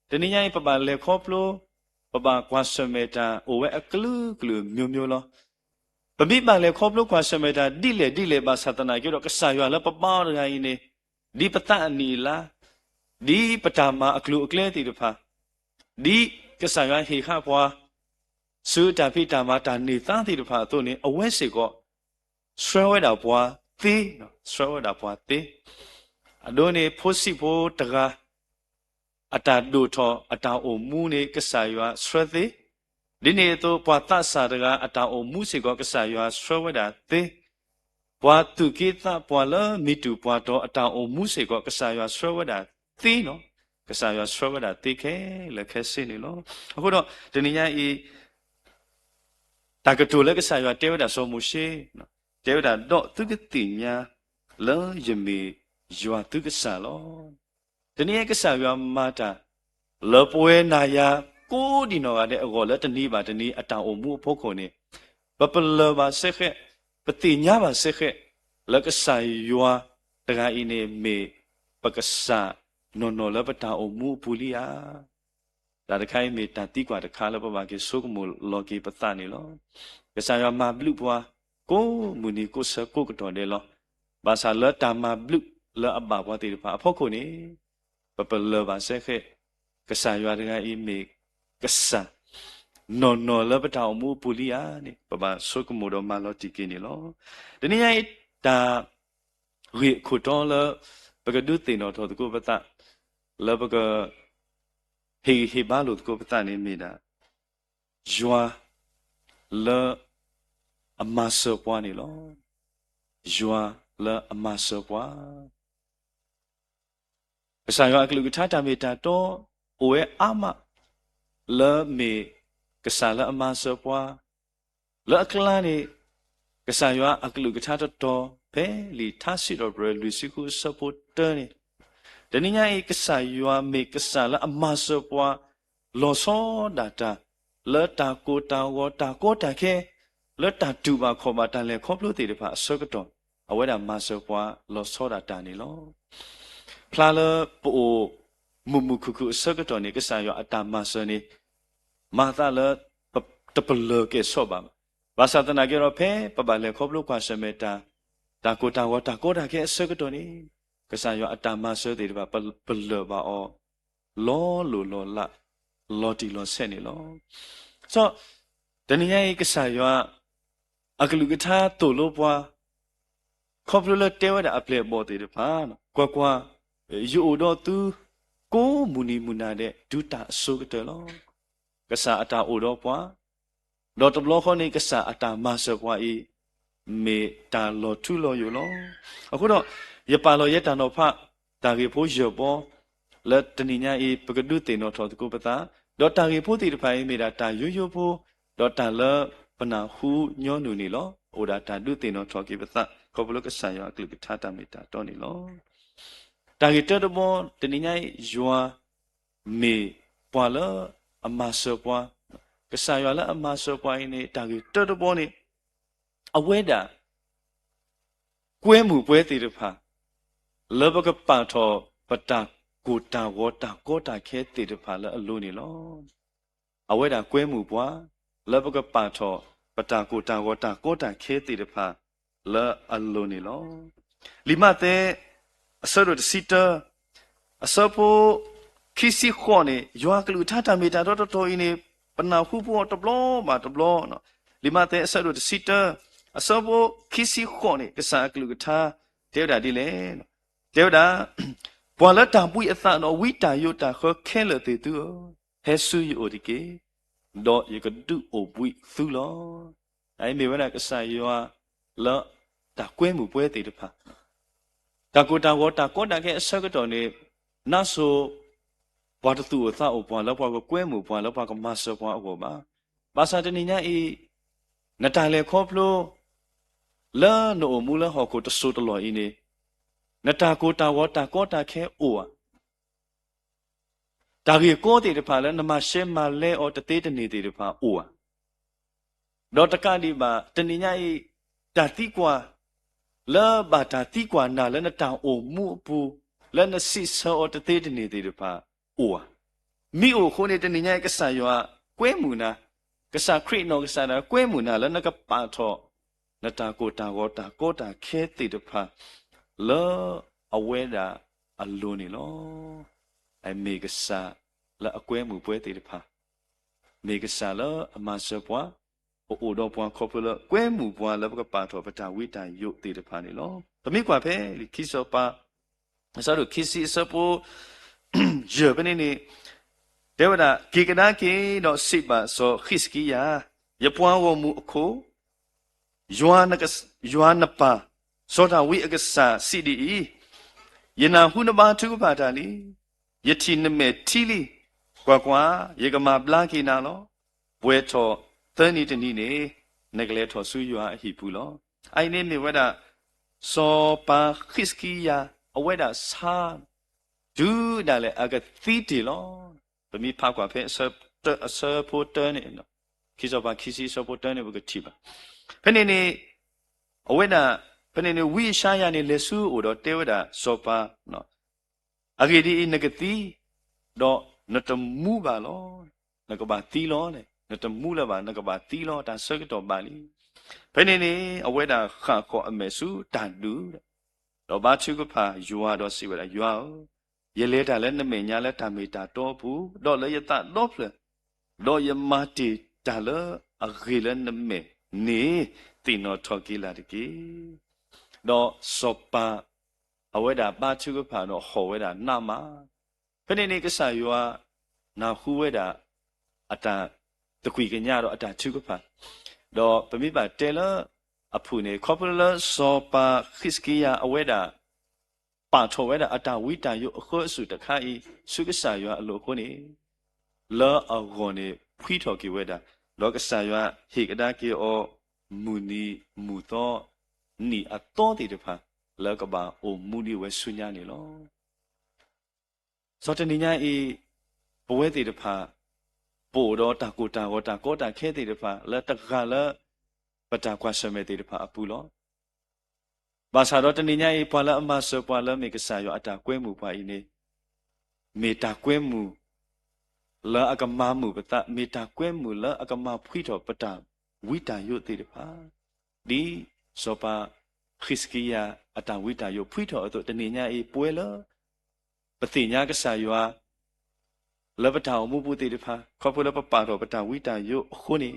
S5: တနည်းရင်ပပလေခေါပလိုပပကွန်ဆဲမေတာအိုဝဲအကလူမျိုးလောပမိပါလေခေါပလို့ခွာရှမေတာဒီလေပါသတနာကျတော့ကဆာရွာလပပောရင်းနေဒီပတအနီလာဒီပတာမအကလူအကလဲတီတဖာဒီကဆာရွာဟေခဘွာစုတာဖိတာမတာနေသားတီတဖာတို့နေအဝဲစေကောဆွဲဝဲတာဘွာသေးနော်ဆွဲဝဲတာဘွာသေးအဒိုနေဖိုးစီဖိုးတကားအတာဒိုထောအတာအိုမူနေကဆာရွာဆွဲသေးဒီနေ့တော့ဘွာသဆာတကအတာအိုမူစေကောကဆာရွာဆွဲဝဲတာသေးဘွာသူကိသဘွာလမီတူဘွာတော့အတာအိုမူစေကောကဆာရွာဆွဲဝဲတာသေးနော်ကဆာရွာဆွဲဝဲတာသေးခဲလက်ခဲစင်းနေလို့အခုတော့ဒီနေ့ညဤတာကတူလက်ကဆာရွာတဲဝဲတာဆောမှုရှိနော်တဲဝဲတာတော့သူကတိညာလောယမီရွာသူကဆာလောဒီနေ့ကဆာရွာမာတာလောပွဲနာယာကိုဒီနော်ကတဲ့အကောလက်တနည်းပါတနည်းအတောင်အမှုအဖို့ခုန်နေပပလပါဆက်ခက်ပတိညာပါဆက်ခက်လက်ကဆိုင်ယွာတခါအင်းနေမေပကဆာနော်လပတာအမှုပူလီယာဒါတခိုင်းမေတတိကွာတခါလပပါကေဆုကမလောကေပသနေလောကဆာယွာမဘလူပွားကိုမူနီကိုဆကိုကတော်တယ်လောဘာသာလတာမဘလူလအဘဘွားတေပါအဖို့ခုန်နေပပလပါဆက်ခက်ကဆာယွာတခါအင်းမေကဆာနော်လပတာအမှုပူလီယာနေပပဆုကမတော်မလောတိကေနေလောဒီနေ့တာရီခုတော်လပကဒုတေနော်တော်တကုပတလပကဟေဘာလို့တကုပတနေမိတာယွာလအမဆပွားနေလောယွာလအမဆပွားအဆိုင်ရအကလူကထားတမေတာတော့အိုရဲ့အမလမေကဆာလအမဆပွားလအကလာနေ ကစားရွာအကလူကထားတော်ဘဲလီထားစီတော်ဘရလူစီကိုစပိုတာနေတနည်းအားကစားရွာမေကစားလာအမဆောပွားလောစောဒါတာလောတာကိုတာဝတာကိုတာခဲလောတာတူပါခေါ်ပါတန်လေခေါပလို့တည်တယ်ဖာအစောကတော်အဝဲတာမဆောပွားလောစောတာတာနေလောဖလာလပိုမူမူခုခုအစောကတော်နေကစားရွာအတာမဆောနေမာသာလတပလကေဆောပါဘာသာတနာကေရောဖဲပပလေခေါပလို့ခွာရှမေတာတာကိုတာဝတာကိုတာခဲအစောကတော်နေကစားရွာအတာမဆောတည်တယ်ဖာပလပါအောလောလိုလောလာလော်တီလော်ဆက်နေလောဆိုတနည်းအားကစားရွာအကလူကထားတိုလို့ပွားခေါပလို့တဲဝဒအပလက်ပေါ်တည်တယ်ဖာကွာယူတော့သူကိုမူနီမူနာတဲ့ဒုတာအစိုးကတလောကစားအတာအိုတော့ပွားလော်တဘလောခေါနေကစားအတာမဆောပွားဤမေတာလော်ထူလော်ယူလောအခုတော့ရပါလော်ရတန်တော်ဖတာကေဖိုးရပေါ်လက်တနိညာဤပကဒုတေနောထောတကုပတာဒေါ်တာကေဖိုးတီတဖိုင်မေတာတာယွယွဖိုးဒေါ်တာလပနာဟုညောနုနီလောအိုဒါတာဒုတေနောထောကေပတာခေါပလကဆာယောကလိကထာတမေတာတောနီလောတာကေတတဘောတနိညာယွာမေပွာလအမဆောပွာကဆာယောလအမဆောပွာနေတာကေတတဘောနေအဝဲတာကွဲမှုပွဲတီတဖာလောဘကပန်ထောပတာကိုတာဝတာကိုတာခဲတေတဖာလအလိုနေလောအဝဲတာကွဲမှုပွားလဘကပန်ထောပတာကိုတာဝတာကိုတာခဲတေတဖာလအလိုနေလောလီမတဲ့အစရဒစီတာအစပိုခီစီခေါနေယွာကလူထာတာမီတာတော်တော်အင်းနေပနာဟုဘောတဘလောမာတဘလောနော်လီမတဲ့အစရဒစီတာအစပိုခီစီခေါနေကစားကလူထာတေဝဒါဒီလေတေဝဒါပွာလတာပွိအသနော်ဝိတာယုတာခောခဲလတေတူဟဲဆူယိုဒီကေဒေါ်ယကဒုအိုပွိသူလောအဲမေဝနာကဆာယောလောတာကွဲမှုပွဲတေတဖာတာကိုတာဝတာကောတာခဲအစကတော်နေနတ်ဆိုဘာတသူအသအိုပွာလောပွာကိုကွဲမှုပွာလောပွာကမဆပွာအဘောပါဘာသာတနိညာဤနတာလေခောဖလိုလာနိုမူလဟောကိုတဆူတလောဤနေနတာကိုတာဝတာကောတာခဲအိုဝဒါကြီးကိုတေတဖာလဲနမရှဲမလဲအော်တသေးတနေတေတဖာအိုဝတော့တကတိပါတဏိညာဤတာတိကွာလာဘာတာတိကွာနာလဲနတာအိုမှုပူလဲနစိဆောတသေးတနေတေတဖာအိုဝမိအိုခိုနေတဏိညာကဆာယောကွဲမှုနာကဆာခရစ်နောကဆာနာကွဲမှုနာလဲနကပါထောနတာကိုတာဝတာကောတာခဲတေတဖာလောအဝဲတာအလိုနေလောအမေကစားလာအကွဲမှုပွဲတေတဖာမေကစားလောအမဆပွားအိုတော့ပွားခေါပလကွဲမှုပွားလဘကပါတော်ပတာဝိတန်ယုတ်တေတဖာနေလောတမိကွာဖဲလီခိစောပါအစားတို့ခိစီစပိုဂျပနေနေဒေဝဒဂေကနာကေတော့စိပါဆိုခိစကီယာယပွားဝမှုအခုယွာနပါစောတာဝိအကဆာစီဒီယနာဟုနဘာထုပါတာလီယတိနမေတီလီကွာယေကမာပလာကိနာလောဘွဲထောသနီတနီနေနဂလေထောဆူယွာအဟိပူလောအိုင်နေမေဝဒစောပါခိစကီယာအဝဲဒါစာဒူဒါလေအကသီတီလောဗမီဖာကွာဖဲအဆပိုတန်နေနော်ခိစောပါခိစီစောပိုတန်နေဘကတိပါဖဲနေနေအဝဲဒါဖနေနေဝိရှာယနေလေဆူအိုတော့တေဝဒစောပါနော်အဂေဒီနဂတိတော့နတမှုပါလောနကဘာတီလောလေနတမှုလာပါနကဘာတီလောတာဆကတော့ပါလီဖနေနေအဝဲတာခါခေါ်အမေဆူတန်ဒူတော့ဘာချူကဖာယူဝါတော့စီဝလာယူဝါရေလဲတာလဲနမေညာလဲတာမေတာတော့ဘူးတော့လေယတတော့ဖလတော့ယမတီတာလအဂေလနမေနေတင်တော့ထော်ကီလာတကီတော့စောပါအဝဲတာပါချူကဖာတော့ဟောဝဲတာနာမဖနေနေကဆာယောနာခုဝဲတာအတာတခွေကညတော့အတာချူကဖာတော့ပမိပါတဲလအဖူနေခေါပလစောပါခစ်ကီယာအဝဲတာပါထောဝဲတာအတာဝိတန်ယုအခုအစုတခါဤစုကဆာယောအလိုခုနေလောအဂောနေဖွီထော်ကီဝဲတာလောကဆာယောဟေကဒါကီအော มูนีมูโตนี่อัตโตติดพาแล้วก็บ่าโอมูนีเวสุญญานี่ลอสอตนิญาอีปเวติดพาปูดอตากูตาโกตาโกตาแค่ติดพาแล้วตะกะแล้วปะตากวาสเมติดพาอปูลอบาสาดอตนิญาอีปวาละอมาสปวาละเมกษายออตากวยมูปาอีเนเมตากวยมูละอากะมามูปะตะเมตากวยมูละอากะมาพุยถอปะตาวิตายุติดพาดีสปาคริสกิยาอตาวิตายุพุยถออตุตนิญาอีปวยละปฏิญญากษายอละปะตาอมูปุติดพาขอพุละปะปาถอปะตาวิตายุคุนี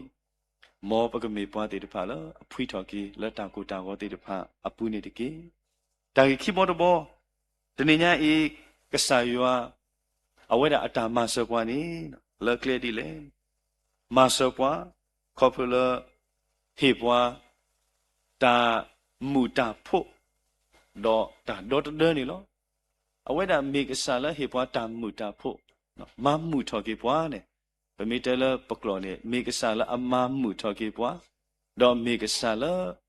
S5: မောပကမေပွားတဲ့တဖာလားအဖွိထော်ကီလက်တာကိုတာဟောတဲ့တဖာအပူနေတကေတာခိမောတဘောတနေညာဤကဆာယောအဝဲတာအတာမဆောပွားနေလက်ကလေးဒီလေမဆောပွားခေါပလဟေပွားတာမူတာဖို့တော့တာတော့တည်းနေလောအဝဲတာမေကဆာလားဟေပွားတာမူတာဖို့မမူထော်ကီပွားနေပမီတဲလပကလောနေမေကဆာလအမမှုထော်ကေပွားတော့မေကဆာလ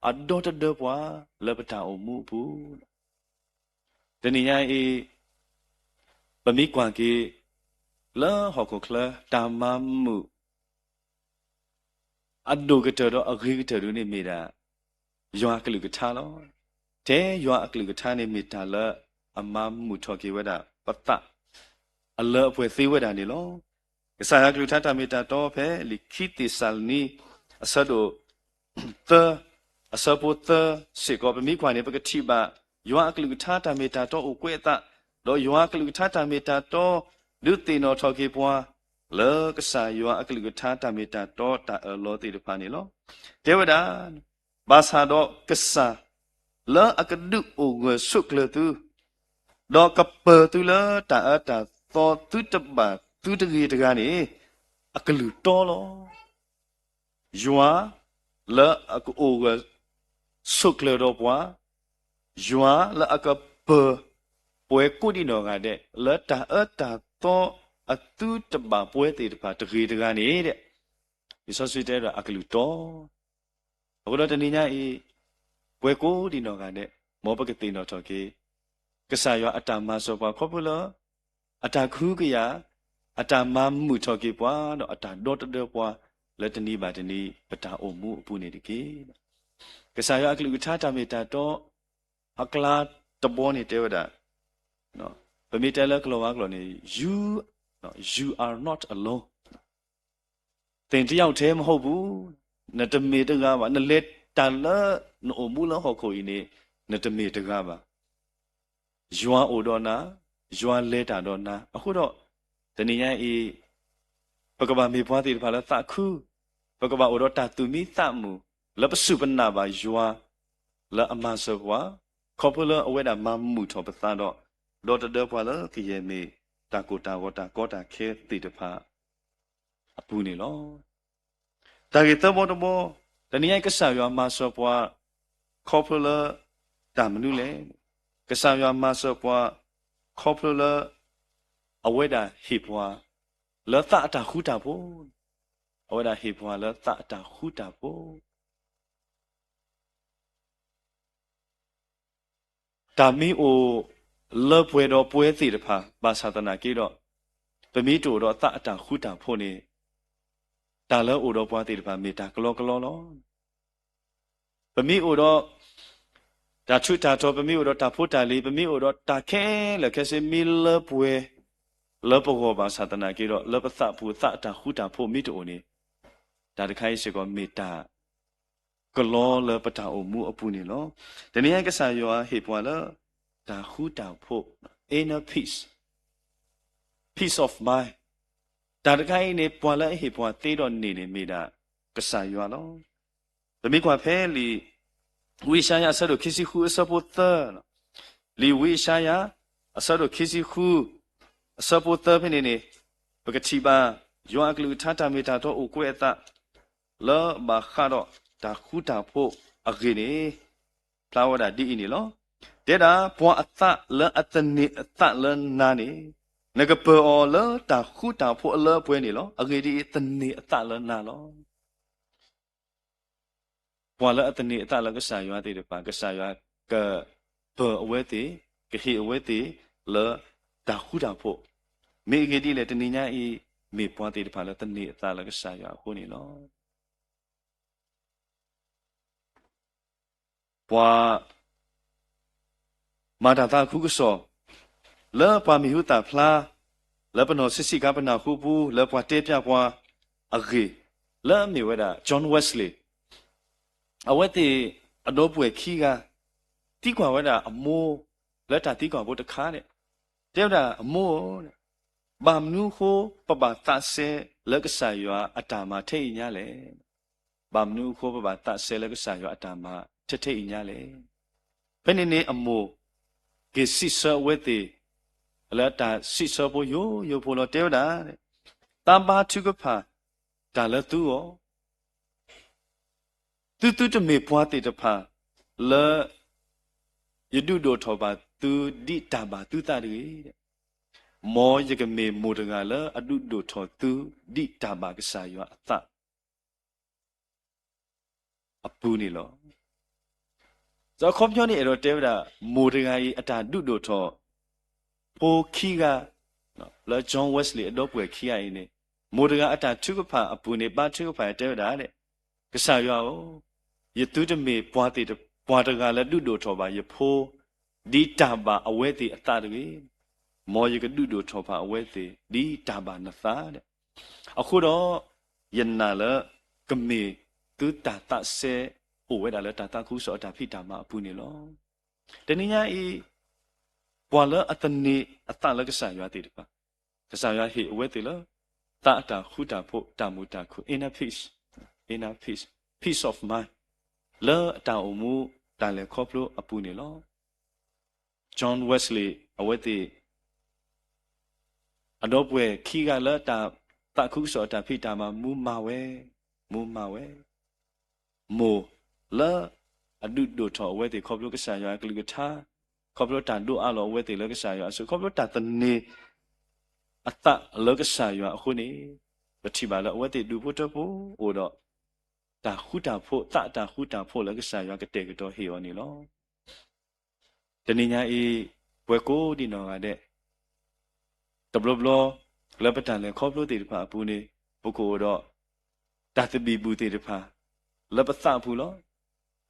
S5: အဒေါ်တဒပွားလပတာအမှုဘူးတနည်းအားဖြင့်ပမီကွန်ကေလာဟောကိုကလာတာမမှုအဒိုကတတော့အဂိကတရနေမိတာယွာကလူကထားလောတဲယွာအကလူကထားနေမိတာလအမမှုထော်ကေဝဒပတအလအဖွဲသေးဝဒနေလောကဆာယကလူထတာမီတာတော့ဖဲလိခိတိဆာလနီအဆဒိုသအဆပုသစေကောပမိခွာနေပကတိပါယောအကလူထတာမီတာတော့ဥကွေတတော့ယောအကလူထတာမီတာတော့ဒုတိနောထောကေပွားလောကဆာယောအကလူထတာမီတာတော့တာလောတိတဖာနေလောတေဝဒာဘာသာတော့ကဆာလောအကဒုဥဝဆုကလတုတော့ကပတူလောတာအတာသောတုတပါသူတကြီးတကားနေအကလူတော်လောယွာလာအကူအိုကဆုကလေတော့ပွားယွာလာအကပပွဲကုဒီနောကတဲ့လာတာအတာတော့အတူတပါပွဲတေတပါတကြီးတကားနေတဲ့ဒီဆော့ဆွေတဲ့အကလူတော်အခုတော့တနည်းညာအေးပွဲကုဒီနောကတဲ့မောပကတိနောတော့ကေကဆာယောအတာမဆောပွားခေါ်ပလောအတာခူးကရအတာမမှုထော်ကေပွားတော့အတာဒေါ်တဒေပွားလက်တနီးပါတနီးပတာအုံမှုအပူနေတကေကဆာယအကလူထားတာမေတာတော့အကလာတဘောနေတဲဝဒနော်ဗမေတဲလကလောဝါကလောနေ you are not alone တင်တယောက်တည်းမဟုတ်ဘူးနတမေတကားပါနလက်တန်လာနိုမူလဟောကိုဤနေနတမေတကားပါယွာအိုဒေါ်နာယွာလဲတာဒေါ်နာအခုတော့တနည်းအားဤပကဘာမေပွားတိဖာလာသခုပကဘာဩရတာတူမီသမူလပစုပနာဘာယွာလအမဆဘွာခေါပလအဝဲတာမမှုထောပသတော့ဒေါ်တဒေပွာလာကိယေမေတာကိုတာဝတာကောတာခဲတိတဖာအပူနေလောတာကေတဘောတဘောတနည်းအားကဆာယွာမဆဘွာခေါပလတာမနုလေကဆာယွာမဆဘွာခေါပလအဝဲတာဟေပွားလောသအတာခုတာဖို့အဝဲတာဟေပွားလောသအတာခုတာဖို့တာမီအိုလောပွဲတော့ပွဲစီတဖာဘာသာတနာကြီးတော့ပမီတူတော့သအတာခုတာဖို့နေတာလောအိုတော့ပွားစီတဖာမေတာကလောကလောလောပမီအိုတော့တာချွတာတော့ပမီအိုတော့တာဖို့တာလေးပမီအိုတော့တာခဲလခဲစမီလပွဲလပကောဘာသာတနာကြီးတော့လပသဘူသတာခုတာဖို့မိတိုနေဒါတခိုင်းရှိကောမေတာကလောလပတာအမှုအပူနေလောတနည်းကဆာယောဟေပွာလဒါခုတာဖို့ inner peace of mind ဒါတခိုင်းနေပွာလဟေပွာတေးတော့နေနေမိတာကဆာယောလောဗမိကွာဖဲလီဝိရှာယဆရခိစီခုအစပုတ္တလီဝိရှာယအစရခိစီခုအစပုတ္တဖိနေနေပကတိပါယောအကလူထတာမေတာတော့ဥကွဲ့တာလောဘာခါတော့ဒါခုတာဖို့အခေနေဖလာဝဒဒီအင်းနေလောတဲ့တာဘွာအသလအတနေအသလနာနေနကပောလတာခုတာဖို့အလပွဲနေလောအခေဒီတနေအသလနာလော ပွာလအတနေအတလကဆာရွာတေတပါကဆာရွာကဘအဝဲတေကဟိအဝဲတေလတာခုတာဖို့မေဂေဒီလေတနိညာဤမေပွာတေတပါလတနေအတလကဆာရွာခုနေလောပွာမာတာတာခုကစောလေပါမီဟုတာဖလားလေပနောစစ်စီကပနာခုဘူးလေပွာတေပြပွာအဂေလေမေဝဒဂျွန်ဝက်စလီအဝဲတေအတော့ပွဲခီကတိကွာဝဒအမိုးလက်တာတိကွာဘုတ်တခါတဲ့တဲ့တာအမိုးတဲ့ဘာမနုခိုပပတာဆေလက်ကဆာရွာအတာမထိတ်ညာလေဘာမနုခိုပပတာဆေလက်ကဆာရွာအတာမထိတ်ညာလေဘယ်နေအမိုးကေစီဆဝဲတေလက်တာစီဆဘယိုဖိုလတဲ့တာတဲ့တမ်ဘာထုကဖာဒါလတူရောတူတမေပွားတေတဖာလေယဒုဒိုထောပါသူဒီတာပါသူတာတွေတဲ့မောယကမေမိုတကလေအဒုဒိုထောသူဒီတာပါကစားရွာအသအပူနေလောဇောခေါပြောနေတော့တဲဝဒမိုတကကြီးအတာဒုဒိုထောပိုခီကနော်လေဂျွန်ဝက်စလီအတော့ပွဲခီရင်းနေမိုတကအတာထုကဖာအပူနေပါထုကဖာတဲဝဒတဲ့ကစားရွာကိုယတုတမေပွားတေပွားတကလည်းဒုဒိုထောပါယဖိုးဒီတာပါအဝဲတေအတတွေမောယကဒုဒိုထောပါအဝဲတေဒီတာပါနသတဲ့အခုတော့ယနာလကမေသူတာတဆေဟိုဝဲတာလဲတာတခုစောတာဖိတာမအပူနေလောတနည်းညာဤပွာလအတနေအတလကဆာရွာတေတပါကဆာရွာဟိအဝဲတေလတာတာခုတာဖို့တာမူတာခု inner peace peace of mindလေတာအမှုတာလေခေါပလိုအပူနေလောဂျွန်ဝက်စလီအဝဲတေအတော့ပွဲခီကလေတာတခုစောတာဖိတာမမူမာဝဲမိုလေအဒုဒိုထောအဝဲတေခေါပလိုကဆာရွာကလီကထာခေါပလိုတန်ဒိုအလောအဝဲတေလေကဆာရွာဆိုခေါပလိုတာတနေအတလေကဆာရွာအခုနေပတိပါလေအဝဲတေဒူဖို့တဖို့ဟိုတော့တာခုတာဖို့တာခုတာဖို့လည်းကစားရကတဲ့ကတော့ဟေော်နေလောတနည်းညာအေးဘွယ်ကိုဒီနော်ကတဲ့တဘလဘလလပတန်လေခေါပလို့တေတဖာပူနေပုဂ္ဂိုလ်တော့တာတပီဘူးတေတဖာလပသဘူးလော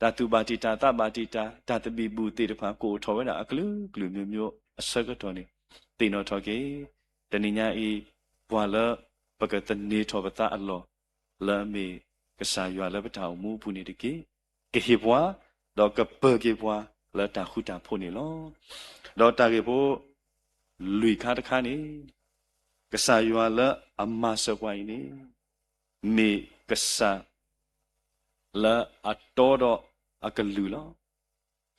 S5: တာတူပါတီတာတပါတီတာတာတပီဘူးတေတဖာကိုထော်ဝဲတာအကလူမျိုးအစကတော်နေတေနော်ထော်ကေတနည်းညာအေးဘွာလပကတနေထော်ပတာအလောလမေကစားရွာလည်းပထောင်မူပူနေတကေကဟေဘွာတော့ကပကေဘွာလတာခုတာဖို့နေလောတော့တာကေဖို့လူခါတခါနေကစားရွာလည်းအမဆပွိုင်းနေမေကစားလာအတော်တော့အကလူလော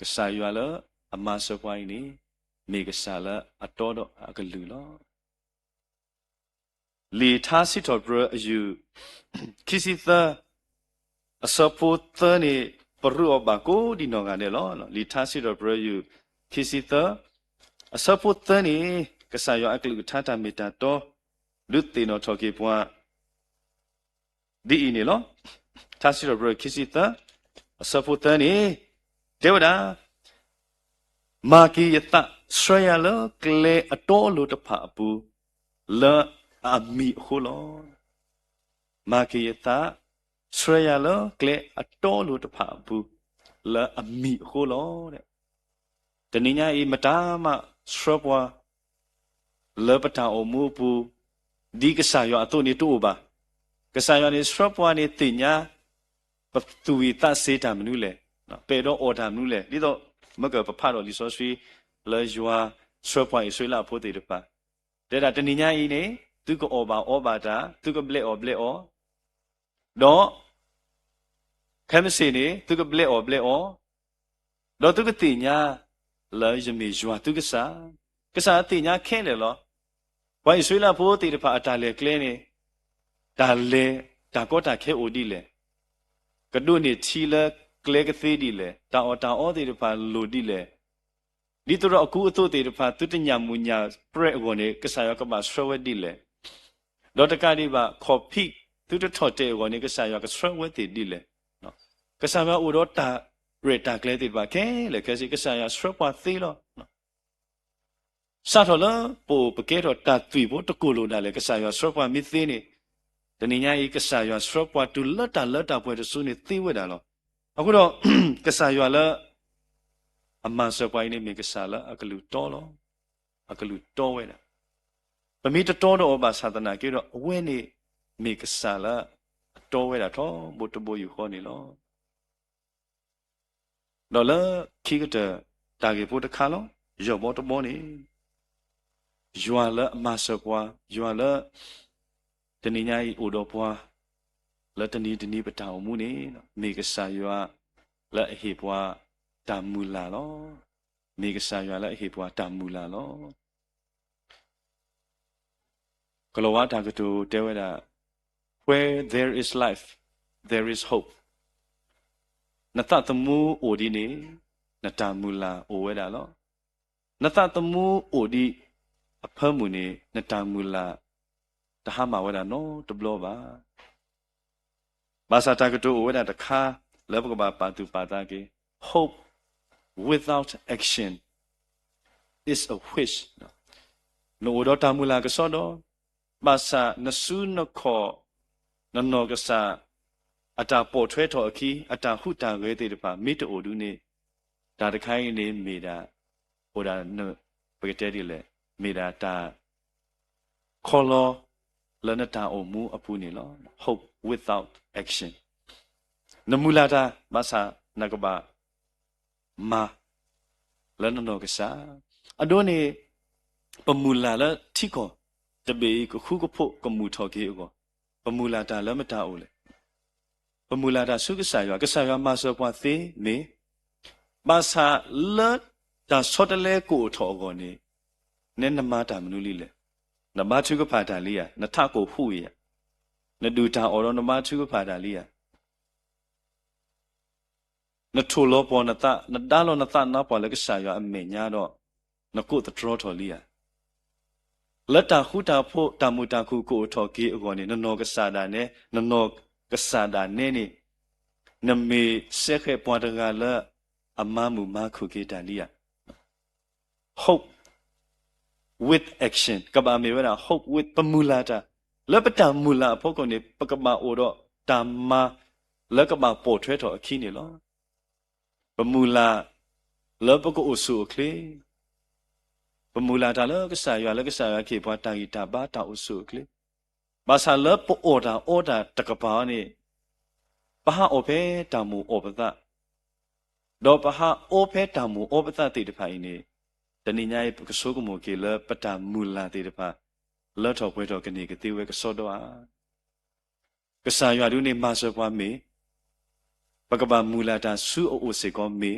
S5: ကစားရွာလည်းအမဆပွိုင်းနေမေကစားလည်းအတော်တော့အကလူလောလီသာစီတော်ဘရအယူခီစီသာအစပိုတနေပရူအဘကိုဒီနောကနေလောလီသာစီတော်ဘရယူခီစီသာအစပိုတနေကဆာယောအကလူထာတာမီတာတော့လူတေနောထော်ကေပွားဒီအင်းနေလောသာစီတော်ဘရခီစီသာအစပိုတနေဒေဝဒာမာကီယတဆွေရလောကလေအတော်လို့တဖာပူလာအမီဟိုလောမာကီယတာဆွေရလောကလေအတော်လို့တဖာဘူးလာအမီဟိုလောတဲ့တနည်းညာဤမတားမဆွေပွားလပတာအမှုဘူးဒီကစားရအတူနေတူပါကစားရနေဆွေပွားနေတင်ညာပတူဝီတစေတာမနုလေနော်ပေတော့အော်တာမနုလေဒီတော့မကပဖတ်တော့လီဆိုဆွေလေယွာဆွေပွားဆွေလာဖို့တေတပါတဲ့တာတနည်းညာဤနေသူကအောဘာတာသူကဘလက်အောတော့ခဲမစီနေသူကဘလက်အောတော့သူကတင်ညာလာယမေဂျွာသူကစားတင်ညာခဲလေလောဝိုင်းဆွေးလာဖို့တေတဖာအတာလေကလဲနေတာလေတာကောတာခဲအိုဒီလေကဒုန်နေချီလာကလဲကသေးဒီလေတာအောတေတဖာလိုဒီလေဒီတော့အခုအစိုးတေတဖာသူတညာမူညာပရက်အကုန်နေကစားရကမဆွဲဝဲဒီလေတော့တကတိပါခေါ်ဖိသူတထော်တဲ့ကောနေကစားရကဆွဲဝဲတည်ဒီလေနော် ကစားရအိုတော့တာရတာကလေးတိပါခဲလေကစီကစားရစရပွားသေးလို့စားတော့လားပိုပကဲတော့တာတွေ့ဖို့တကူလို့ဒါလေကစားရစရပွားမိသေးနေတနည်းညာဤကစားရစရပွားတူလတ်တာပွဲတဆူနေသိဝဲတာလို့အခုတော့ကစားရလာအမန်စပွားနေမိကစားလာအကလူတော်လို့အကလူတော်ဝဲတာပမိတတော်တော့ဘာသာသနာကြတော့အဝဲနေမိကစားလာတော်ဝဲတာတော့ဘုတ်တဘယူခေါ်နေလို့တော့လေခိကတဲ့တာကေဖို့တခါလို့ရောဘောတဘောနေယွာလအမဆပွားယွာလတနည်းညာဤအိုတော်ပွားလတနီတနီပတောင်မှုနေမေကဆာယွာလက်အဟေပွားတာမူလာလောမေကဆာယွာလက်အဟေပွားတာမူလာလောကလောဝတာကတူတဲဝဲတာ where there is life there is hope နတတမှုအိုဒီနေနတမူလာအိုဝဲတာလောနတတမှုအိုဒီအဖမှုနေနတမူလာတဟမဝဲတာနော်တဘလောပါဘာသာတကတူအိုဝဲတာတခါလဘကဘာပါတူပါတာကေ hope without action is a wish နိုတော့တမူလာကစောတော့ဘာသာနဆုနခောနနောကစာအတာပေါ်ထွဲတော်အခီအတာဟုတာရဲတဲ့တပါမိတိုဒူနေဒါတခိုင်းနေမိတာဟိုဒါနပကတဲ့ဒီလေမိတာတာခေါ်လောလနတာအမှုအပူနေလော hope without action နမူလာတာမဆာနကဘာမာလနနောကစာအဒိုနေပမူလာလတိကောတဘေကခုကဖို့ကမှုထော်ကေကောပမူလာတာလမတာအိုလေပမူလာတာစုကစားရမဆောပွားသေးနေဘာသာလတာဆောတလဲကိုထော်ကောနေနဲနမတာမနူလီလေနမချုကဖာတာလီယာနထကိုဖူရနဒူတာအော်နမချုကဖာတာလီယာနထိုလောပေါ်နတနဒါလောနတနာပေါ်လကစားရအမေညာတော့နကုတထရောထော်လီယာလက်တာခုတာဖို့တာမူတာခုကိုထော်ကေအကောနေနနောကစားတာနဲ့နနောကစားတာနဲ့နေနမေဆက်ခဲပွားတကလအမမူမခုကေတာလီယာ hope with action ကဘာမေဝနာ hope with ပမူလာတာလပတမူလာဖို့ကနေပကမာအိုတော့တာမလကဘာပေါ်ထွဲတော်အခီးနေလောပမူလာလပကိုအဆူခလေပမူလာတာလကစားရလကစားရခေပွားတာဂီတာဘာတာအဆူခလေဘာသာလပအော်ဒါတကဘာနေပဟာအိုဖေတာမူအိုပဒတော့ပဟာအိုဖေတာမူအိုပဒတိတဖိုင်နေတဏိညာယကဆိုကမိုကေလပတာမူလာတိတဖာလောထောပွဲတော်ကနေကတိဝဲကစောတော့ကဆာရွာဒုနေမဆောပွားမေပကပမူလာတာစုအိုစေကောမေ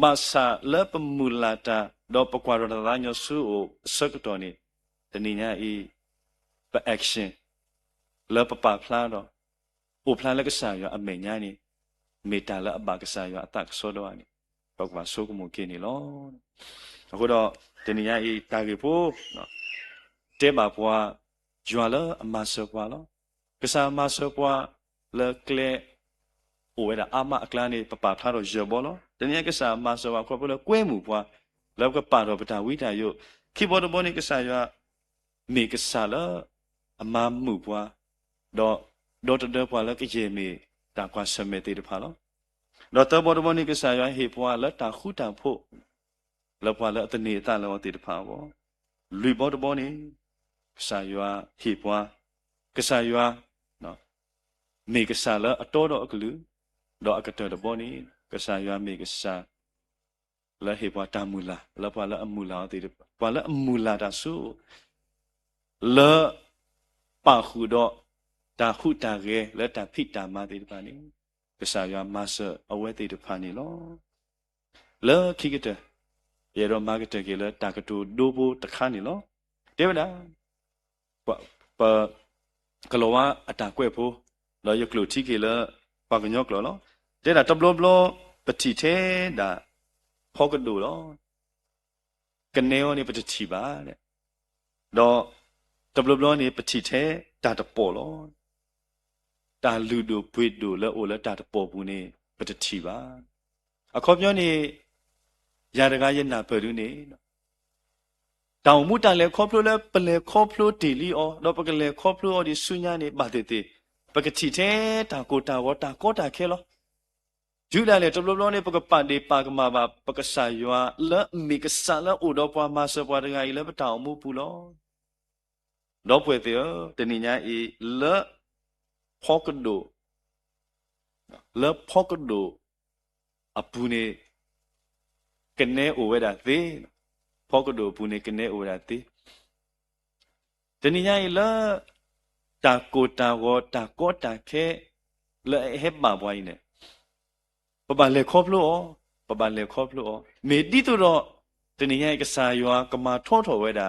S5: မဆာလပမူလာတာတော့ပကွာရတာညစုအိုစကတော်နေတဏိညာဤပ action လပပဖလာတော့အိုဖလာလကဆာရွာအမေညာနေမေတာလအဘကဆာရွာအတကစောတော့နေပကပဆိုကမိုကေနေလောအခုတော့တနည်းအားဖြင့်တာကေဖို့နော်တဲပါဘွားဂျွာလာအမဆောဘွားလောကစားမဆောဘွားလကလေအိုဝဲတာအမအကလာနေပပထားတော့ရဘောလောတနည်းကစားမဆောဘွားခေါ်ဖို့လကွဲမှုဘွားလောက်ကပါတော့ပတာဝိတာယုခိဘောတဘောနေကစားရမေကစားလာအမမှုဘွားတော့တဘွားလကရေမေတာကွာစမေတေတဖာလောတော့တဘောတဘောနေကစားရဟေဘွားလက်တာခုတံဖို့လောပွားလအတနေတာလောတိတဖာဘောလူဘောတဘောနေကစားရွာဟေပွားကစားရွာနော်မေကစားလအတော်တော့အကလူတော့အကတော်တဘောနေကစားရွာမေကစားလဟေပွားတာမူလာလောပွားလအမူလာတိတပွားလအမူလာတာစုလပါခုတော့တာခုတာရဲလက်တာဖိတာမတိတပါနေကစားရွာမဆအဝဲတိတဖာနေလောလောခိကတဲ့ရေရောမာကတကေလတာကတူဒိုဘတခါနေလောတေဝနာပကလောဝအတာကွဲ့ဖို့လောယကလူတီကေလပကညောကလောတေတာတဘလဘလပတိသေးဒါဖောကဒူလောကနေယောနေပတိချီပါတဲ့တော့တဘလဘလနေပတိသေးဒါတပေါ်လောတာလူဒူပွေဒူလောအိုလတာတပေါ်ဘူးနေ ပတတိပါအခုပြောနေရာတကားရဲ့နာပရုနေတောင်မှုတန်လေခေါပလို့လဲပလေခေါပလို့တီလီအောတော့ပကလေခေါပလို့ဒီဆုညာနေပါတဲ့ပကတိတဲ့တာကိုတာဝတာကောတာခဲလောယူလာလေတဘလောနေပကပတ်ဒီပါကမာပါပကဆာယွာလဲမိကဆာလဲအိုတော့ပွားမဆပွားတကကြီးလဲပတောင်မှုပူလောတော့ပွေတဲ့တနိညာဤလဲဖောကဒိုလဲဖောကဒိုအပူနေကနေအိုဝဲတာသေးဖောကဒိုပူနေကနေအိုတာသေးတနိညာဤလဲတာကိုတာဝတာကောတာခဲလဲဟဲ့ပါပွားနေပပလေခေါပလို့ပပလေခေါပလို့မေတိတော့တနည်းရဲ့ကစားရွာကမာထောထောဝဲတာ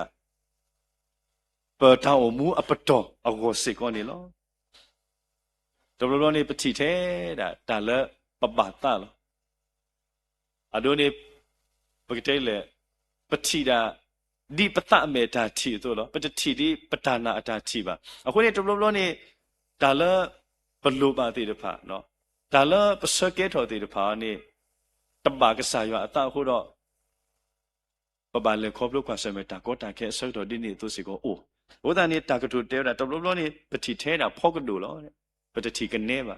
S5: ပတောင်မူအပတော်အကိုစစ်ကောနေလောတဘလောနေပတိထဲတာလဲပပတာလောအဒိုနေပကတဲလေပတိတာဒီပတမေတာတီဆိုလောပတတိဒီပတနာအတာတီပါအခုနေတဘလောနေတာလဲဘလိုပါသေးတဖာနော်ဒါလပစကေထောတေတဖာနေတဘာကစားရအတာခုတော့ပပလေခေါပလို့ခွာဆမေတာကောတာခဲဆောက်တော်ဒီနေသူစီကိုအိုဘုဒ္ဓနေတာကတူတဲတာတဘလောနေပတိထဲတာဖောက်ကတူလောပတတိကနေပါ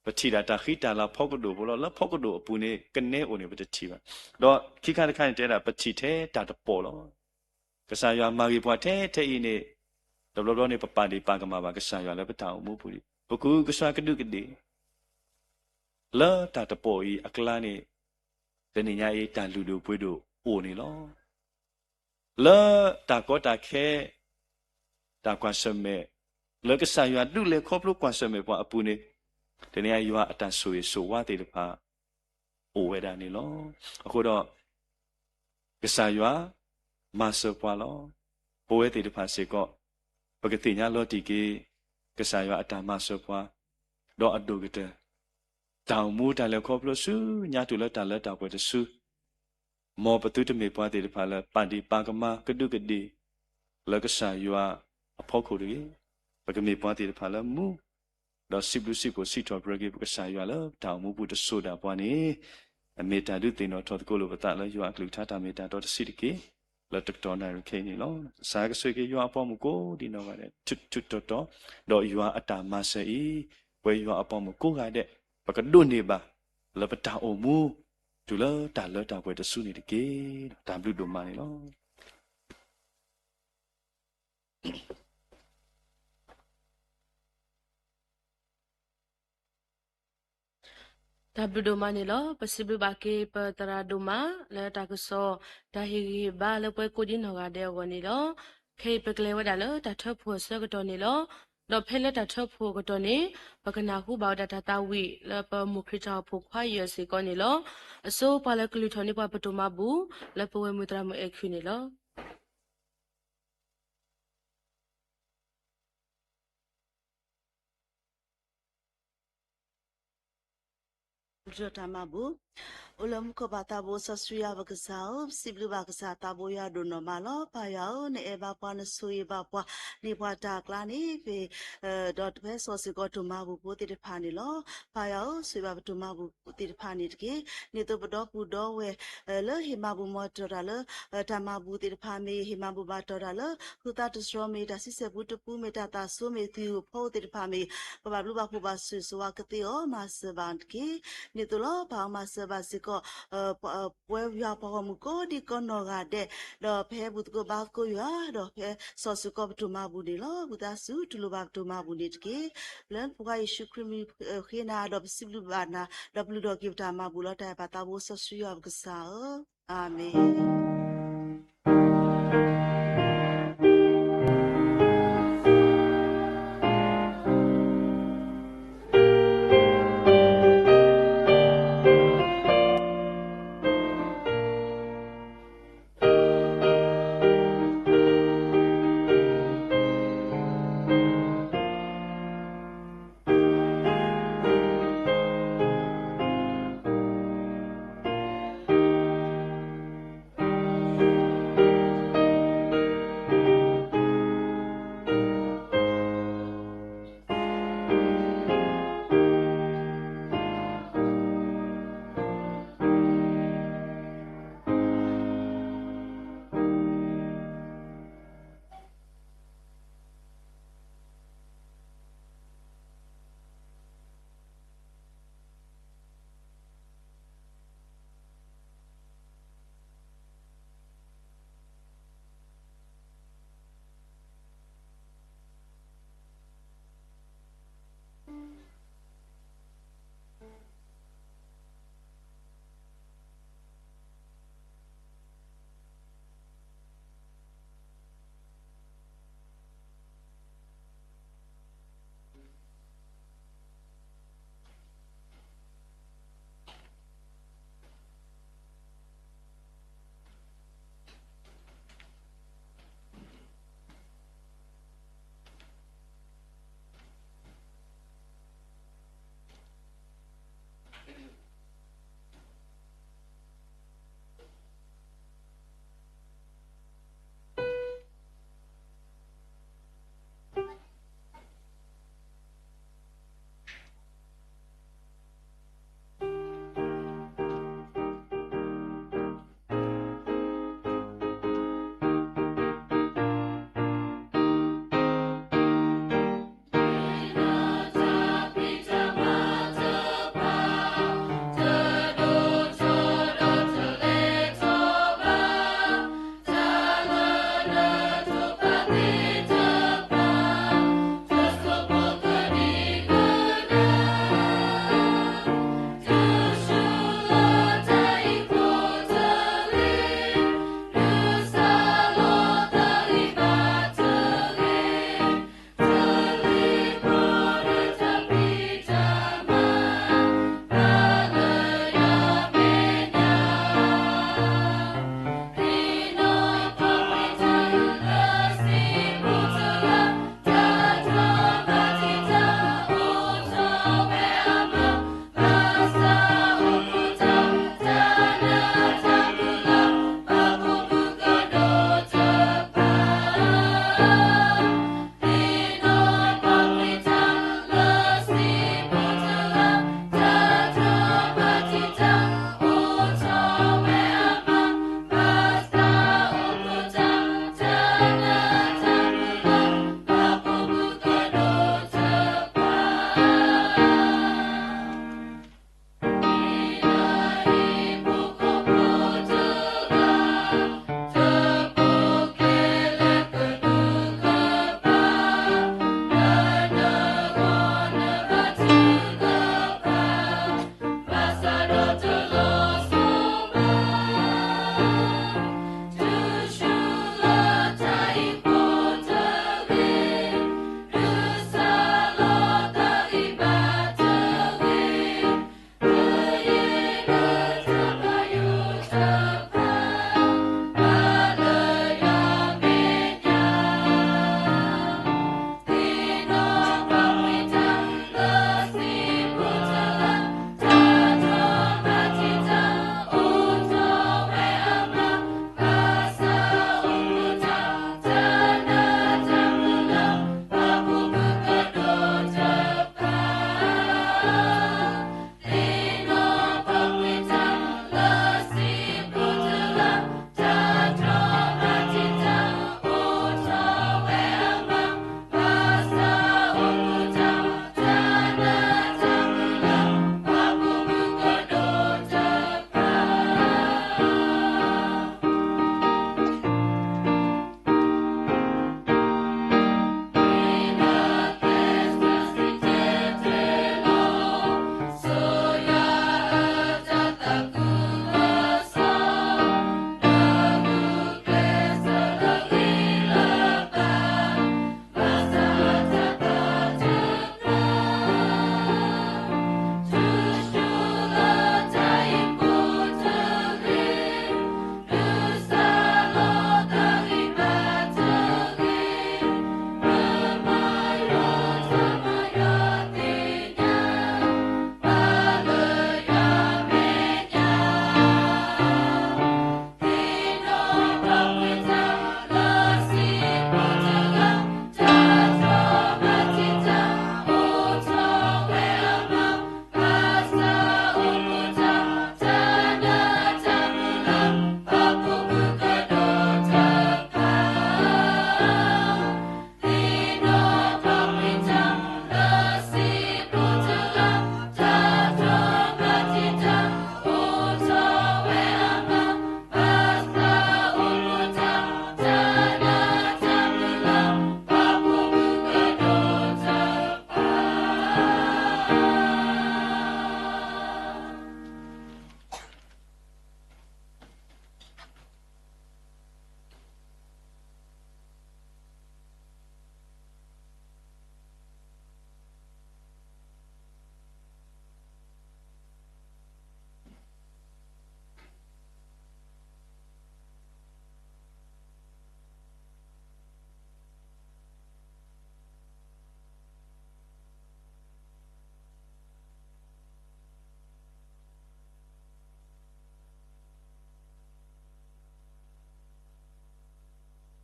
S5: ပတိတာတာခိတာလာဖောက်ကတူဘလောလဖောက်ကတူအပူနေကနေအိုနေပတတိပါတော့ခိခါတခိုင်တဲတာပတိထဲတာတပေါ်လောကစားရမာဂီပွားထဲထဲဤနေတဘလောနေပပဒီပါကမာပါကစားရလည်းပတောင်မှုပူဒီဘကူကစားကဒုကတိလဲတာတပေါ်ဤအကလာနေတဏိညာဤတန်လူလူပွေးတို့အိုနေလောလဲတာကောတာခဲတာကွာစမဲလဲကဆာယွာဒုလေခေါပလို့ကွာစမဲပွားအပူနေတဏိညာယွာအတန်ဆိုရဆိုဝါတေတဖာအိုဝဲတာနေလောအခုတော့ကဆာယွာမဆပွားလောဘဝဲတေတဖာစေကောပကတိညာလောတိကေကဆာယွာအတမဆပွားတော့အဒုကတဲ့တောင်မူတလည်းခေါပလို့စုညာတူလည်းတလည်းတောက်ပွဲတစုမောပတုတမေပွားတဲ့ဖာလည်းပန္တိပါကမကဒုကတိလကဆာယွာအဖို့ခုရီပကမေပွားတဲ့ဖာလည်းမူတော့စိပလူစိကိုစိတော်ပရကေပကဆာယွာလည်းတောင်မူပုတဆိုတာပွားနေအမေတာဒုတင်တော်ထောကိုလိုပတလည်းယွာကလူထတာမေတာတော်တစိတကေလက်တတော်နိုင်ခေနေလောစားကဆွေကေယွာအပေါ်မကိုဒီနော်ပါတဲ့တွတ်တော့ယွာအတာမဆေဤဝဲယွာအပေါ်မကိုကတဲ့ပကဒုနေပါလပတာအိုမူဒူလတာလတာပွဲတဆုနေတကေဒါဘလူဒိုမာနေလော
S2: ဒါဘဒိုမနီလောပစီဘဘာကေပတရာဒိုမာလဲတာကဆောဒါဟီဘာလပွဲကိုဒီနော်ကတဲ့ဝနီလောခေပကလေဝဒါလောတာထဖို့ဆကတော်နီလောတော့ဖဲလက်တာထဖို့ကတော့နေပကနာခုဘောက်တာတာဝိလပမုခရတာဖို့ခွာရစီကောနေလောအစိုးပါလကလူထောနေပါပတူမဘူးလပဝဲမူတရမအခူနေလော
S9: ကြတာမဘူးအလုံးကဘာတာဘောဆဆူရဘကစားစီဘလူဘကစားတာဘောရဒိုနမလောပါယောနေအဘပွားနဆူရဘပွားနေပွားတာကလာနေပေဒေါတ်ပဲဆောစီကောတူမဘူးပိုတိတဖာနေလောပါယောဆွေဘတူမဘူးပိုတိတဖာနေတကေနေတော့ဘတော့ပူတော့ဝဲလဲဟိမဘူးမော်တော်လဲတမဘူးတိတဖာမေဟိမဘူးဘာတော်လဲခုတာတစရမေတာစစ်စဘူးတပူမေတာတာဆိုမေတီဖို့တိတဖာမေပဘလူဘဖူဘာဆွေဆွာကတိယောမဆဘန်ကေနေတော့ဘာမဆဘစီကောပွဲရပါမကိုဒီကနောကတဲ့တော့ဖဲဘူးကိုဘာကိုရတော့ဖဲဆောစုကောတူမဘူးဒီလောဘူးတာစုတူလိုဘာတူမဘူးနေတကေလန်ပွားယေရှုခရစ်မီခေနာတော့စီဘလူဘာနာဒဘလူတော့ကိတာမဘူးလောတိုင်ပါတာဘောဆဆူရကစားအာမင်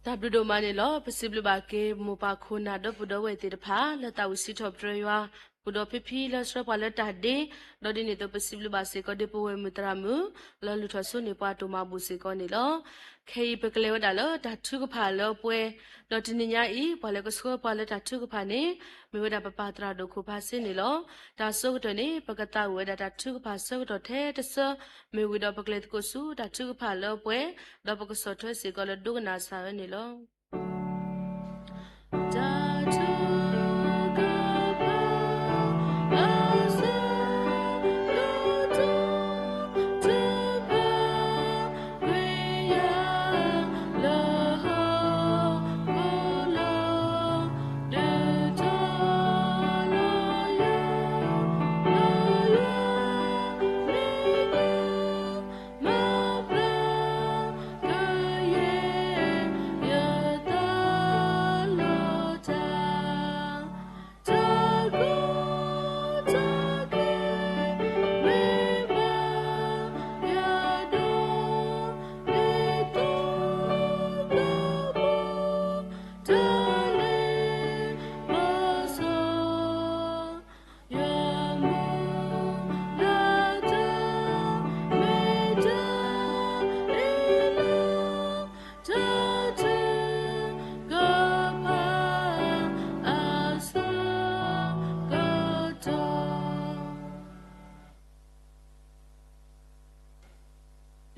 S2: ဒါဘလူဒိုမနီလောပစီဘလူဘာကေမူပါခုနာဒပူဒဝဲတေတဖာလတာဝစီထော့ပရယွာပူဒဖိဖိလစရပါလတာဒေဒဒီနေတပစီဘလူဘာစေကဒေပဝဲမတရာမူလလူထဆုနေပွားတူမဘူစေကောနေလောခေပကလေဝဒါလောဒါထုကဖာလောပွဲဒဒီနေညာဤဘာလကစခောပါလတာထုကဖာနေမေဝဒါပပတရာဒုခုဖာစင်းနေလောဒါဆုကတနေပကတဝဲဒါထုကဖာဆုကတထဲတဆမေဝဒပကလေကိုစုဒါထုကဖာလောပွဲဒပကစောထွဲစေကောလဒုကနာစာနေလော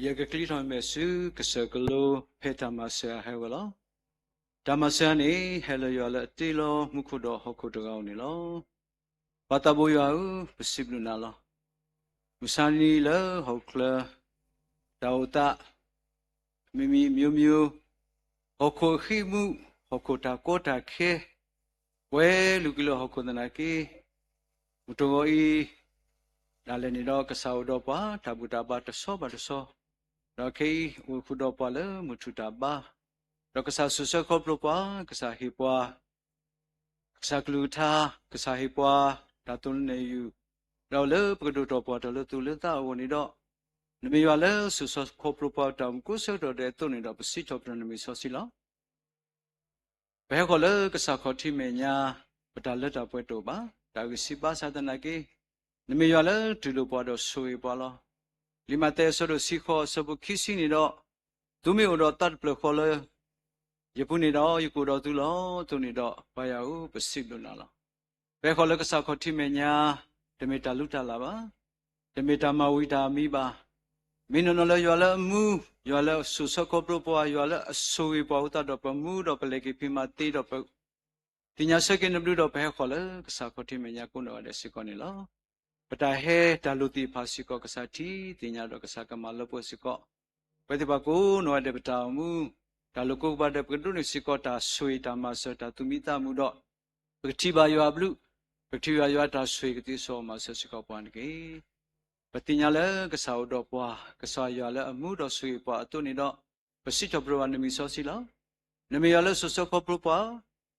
S10: ยกคลีทอนเมสุกษกโลเพตามาเสะให้วะลอตามาเสะนี่เฮลยอละติโลมุขุดอฮกุตกาวนี่ลอปะตะโบยาอุปสิบลุนาลอมุสานีลอฮอกลดาวตะมิมิมิวมิวฮอกโคခိมุฮอกโคตาโกตาเคเวลุกิโลฮอกโคตนากีมุตโกอีนาเลนี่ดอกะสาวดอปาตาบุตาบาตะซอบาตะซอเราเคยอุคุดอปาเลมุทุตาบาเรากษาสุสครบลปากษาฮิปวากษากลูทากษาฮิปวาตาตุนเนยูเราเลปกระดูตอปาตะเลตุเลตาวันนี้ดอกนมีว่าเลสุสครบลปาตามกุศลเดตุนี่ดอกปสิจบนมีสสิลาไปขอเลกษาขอที่เมียปตาเลตาปวยโตบาตาวิสิบาสาตนากีนมีว่าเลตุลปาดอสุยปาลอลิมาเตสโดสิขอสบุคิสินี่ดอกตุมีอุดตัดเปลขอเลยปุ่นนี่ดอกยกุดอตุลอตุนี่ดอกปายาอุปสิบลุนาลอไปขอเลกษาขอที่เมียเดเมตาลุตาลาบาเดเมตามาวิตามีบามินนอเลยอเลมูยอเลสุสครบลปายอเลสุยปาอุตาดอปมูดอปเลกิพิมาติดอปติญาสกินบลุดอไปขอเลกษาขอที่เมียกุนอเดสิกอนี่ลอปตาเฮตาลุติภาสิกอกษาทีติญาดอกษากมาลปสิกอปฏิบัติกูนอเดปตามูตาลุกุบาเดปกดุนิสิกอตาสุยตามาสตาตุมิตามุดอปฏิบายออบลุปฏิบายอตาสุยกติโสมาสสิกอปานเกปฏิญาเลกษาอุดอปวากษายอเลอมุดอสุยปะตุนิดอปสิจบรวันมิสอสิลานมิยอเลสุสคปรปา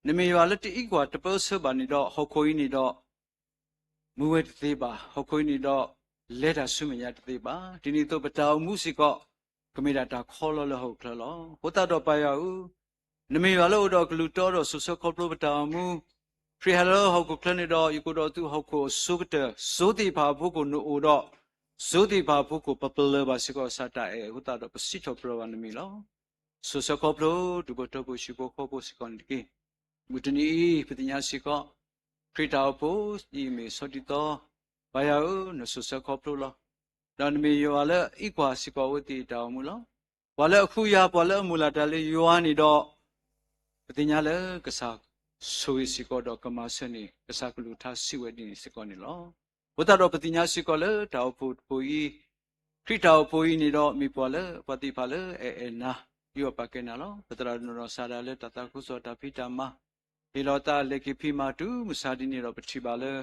S10: นมิยอเลติอีกว่าตะเปสบานิดอฮอโคอินิดอมูเวตติบาฮอโคอินิดอเลดาสุเมยะติบาตินิโตปตามุสิกอกมิดาตาขอลลฮอกลลอโหตาดอปายาอุนมิยอเลอุดอกลุตอดอสุสคปรปตามูพริฮาลฮอกคลนิดอยุกดอตุฮอกโคสุกเตสุติภาภุกุนุอุดอสุติภาภุกุปะเปลบาสิกอสาตาเอหุตาดอปสิจบรวันมิลอสุสคปรดุบตบุสิโบขอบุสิกอนดิมุตนีปฏิญาสิกอคริตาโพอีเมสติโตบายาอุนสุสคปรลอดอนมิยอเลอีกว่าสิกออุติตามุลอวะเลคุยาปะเลมุลาตาเลยอนิดอปฏิญาเลกษาสุยสิกอดอกมาเสนีกษากลุทาสิเวดิสิกอนิลอဝတ္တတော်ပတိညာရှိကောလေတောက်ဖို့ပူဤခရစ်တော်ပူဤနေတော့မိပေါ်လေပတိဖာလေအဲနာယောပကေနာလောပတရာနောစာရလေတတခုစောတဖိတမဒီလောတလေကိဖိမာတုမစာဒီနေတော့ပတိပါလေ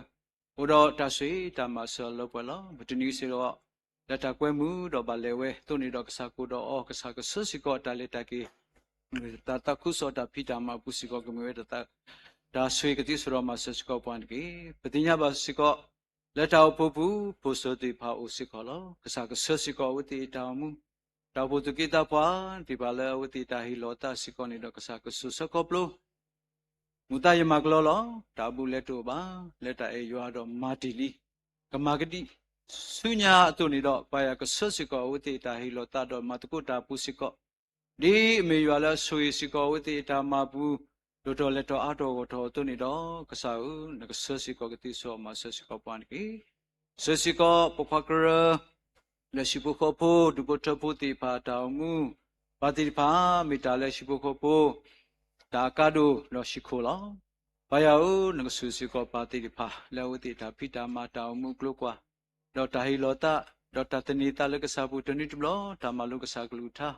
S10: ဘုရောတဆွေတမဆောလောပလောပတိနီစီတော့လက်တကွဲမှုတော့ပါလေဝဲသူနေတော့ကစားကိုတော့ဩကစားကဆွစီကောတလေတကေတတခုစောတဖိတမပုစီကောကမေဝတတဒါဆွေကတိဆိုတော့မဆစကောပန်ကေပတိညာပါစီကောလက်တော်ပူပူပုစတိဖာဥစိခောလောကစားကဆစိကောဝတိတာမှု တာဘုသူကိတာပွားဒီပါလေဝတိတာဟီလောတာစီကောနီတော့ကစားကဆူစကောပလိုမူတယမကလောလောတာဘူးလက်တို့ပါလက်တာအေရွာတော့မာတီလီကမာကတိဆုညာအတုနေတော့ပါယကဆစီကောဝတိတာဟီလောတာတော့မတကုတာပူစီကောဒီအမေရွာလဲဆွေစီကောဝတိတာမဘူးတို့တော်လက်တော်အတော်ကိုတော်တုနေတော့ကစားဦးနကဆစီကောကတိဆောမဆစီကောပန်ကီဆစီကောပခွာကရလက်ရှိဖို့ဖို့ဒုပထဖို့တိဖာတောင်မူပါတိဖာမိတာလက်ရှိဖို့ဖို့ဒါကဒိုလောရှိခိုလောဘာယောနကဆူစီကောပါတိဖာလောဝတိတာဖိတာမတောင်မူကလောကွာလောတာဟီလောတာလောတာတနီတာလကစားဖို့တနိတဘလောတာမလုကစားကလူထာ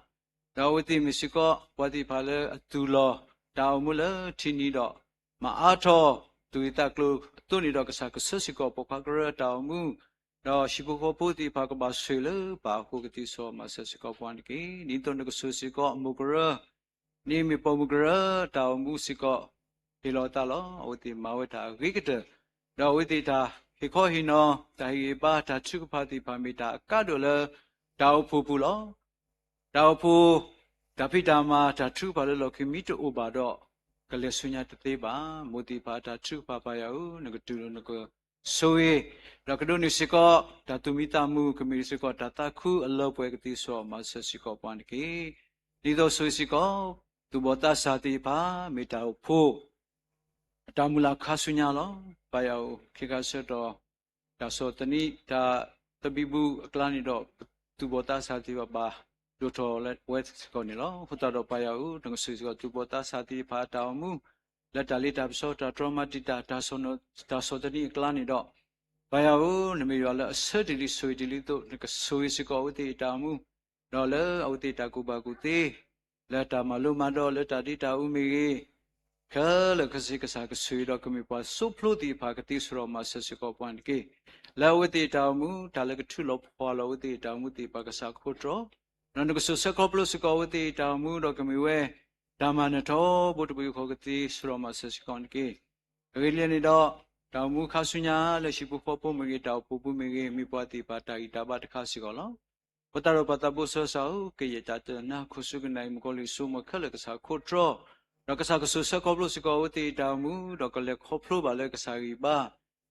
S10: လောဝတိမရှိကောပါတိဖာလေအတူလောတောင်မူလထီနီတော့မအားထောတူတကလူတူနီတော့ကစားကဆစီကောပခါကရတောင်မူတော့ရှိဖို့ဖို့တိဖာကဘာဆွေလပါခုကတိဆောမဆစီကောပွန်ကေနီတုန်ကဆူစီကောမူကရနီမီပမူကရတောင်မူစီကောဒီလောတာလောဝတိမဝတာဂိကတတော့ဝတိတာဟေခောဟိနောတာဟိပါတာချုကဖာတိဖာမီတာကဒိုလတောင်ဖူဖူလောတောင်ဖူဒါဖိတာမာတာထုပါလောခိမီတိုဘာတော့ကလေဆုညာတသေးပါမူတိပါတာထုပါပါယောနကတူနကဆိုရရကဒုန်စီကောတာတူမီတာမူကမီစီကောတာတာခုအလောပွဲကတိဆောမဆစီကောပန်ကေဒီတော့ဆိုစီကောသူဘောတာစာတိပါမီတာဖို့တာမူလာခါဆုညာလောပါယောခေကဆတော့တာဆောတနိတာတပိဘူးအကလာနီတော့သူဘောတာစာတိပါတို့တော်လက်ဝဲကောနေလောဟိုတော့ပါယောတငဆွေကောသူဘောတာစာတိပါတောင်မူလက်တလေးတာပစောတာထရမတိတာဒါဆိုနဒါဆိုတနီကလာနေတော့ဘာယောနမေရလအစတီလီဆွေတီလီတို့ကဆွေစကောဝတိတာမူတော့လေအဝတိတာကုပါကုတိလက်တာမလုံးမတော့လက်တာတိတာဥမီခဲလကစီကစားကဆွေတော့ကမီပါဆုဖလို့ဒီဖာကတိစရောမဆစကောပွန်ကေလာဝတိတာမူဒါလကထုလောဖောလဝတိတာမူတိပါကစားခိုးတော့နန္ဒကဆစကောပလို့စကောဝတိတာမူတော့ကမီဝဲဒါမနထောဘုတ္တပုခောကတိစရောမဆစကွန်ကေဂေလနီတော့တောင်မူခါဆုညာလက်ရှိပုဖောပုမေတောက်ပုပုမေမိပွားတိပါတာဤတာဘတခါစီကောလောပတရောပတပုဆောဆောကေယတာတနာခုစုကနိုင်မကိုလီဆုမခလကစားခိုထရောရကစားကဆုစကောပလို့စကောဝတိတောင်မူတော့ကလက်ခေါဖလို့ပါလဲကစားရီပါ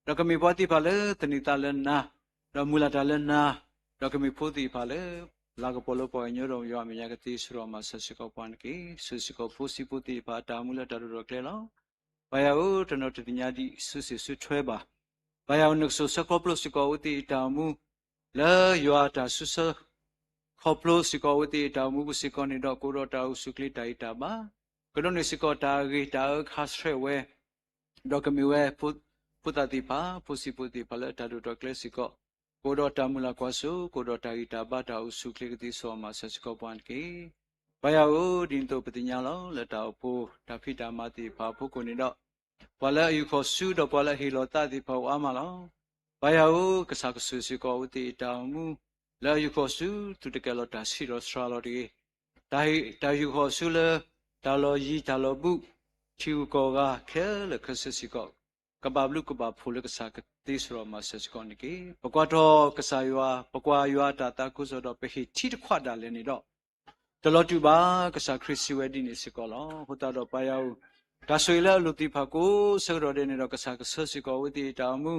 S10: ရကမိပွားတိပါလဲတနိတလနာရမူလာတလနာရကမိဖို့တိပါလဲလာကပေါ်လို့ပေါ်ညရောရောမြကတိစရောမဆစကောပန်ကေဆုစကောဖို့စီပုတိပါတာမူလာတရကလေလောဘာယောတနောတတိညာတိဆုစီဆုထွဲပါဘာယောနုဆုစကောပလို့စကောဝတိတာမူလာယောတာဆုစခေါပလို့စကောဝတိတာမူစကောနေတော့ကိုရောတာဆုကလိတိုင်တာပါကရုဏစကောတာဂိတာခါစရဲဝဲဒေါကမီဝဲပုတတိပါပုစီပုတိပါလာတာတော့ကလစကောကိုရောတာမူလာကွာဆုကိုရောတာဂိတာဘာတာဆုကလိကတိဆောမဆစကောပွန်ကေဘာယောဒီန်တော့ပတိညာလောလက်တာဖို့တာဖိတာမတိဘာဖို့ကိုနေတော့ဘာလဲယူခေါ်ဆုတော့ဘာလဲဟီလောတာတိဖောအမလောဘာယောကစားကဆူစီကောဝတိတောင်မူလာယူခေါ်ဆုသူတကယ်လို့တာစီရောစထရာလောဒီတာယူခေါ်ဆုလေတာလောယီတာလောပုချီကောကခဲလခဆစီကောကဘာဘလူကဘာဖူလကစားကတိစရောမဆစကောနိကေပကွာတော့ကစားရွာပကွာရွာတာတာကုဆိုတော့ပဟိချီတခွတ်တာလည်းနေတော့တလောတူပါကစားခရစ်စီဝဲဒီနေစကောလောဟိုတာတော့ပါယောဒါဆွေလဲလူတိဖာကိုဆောရတဲ့နေတော့ကစားကဆစီကောဝတိတာမူ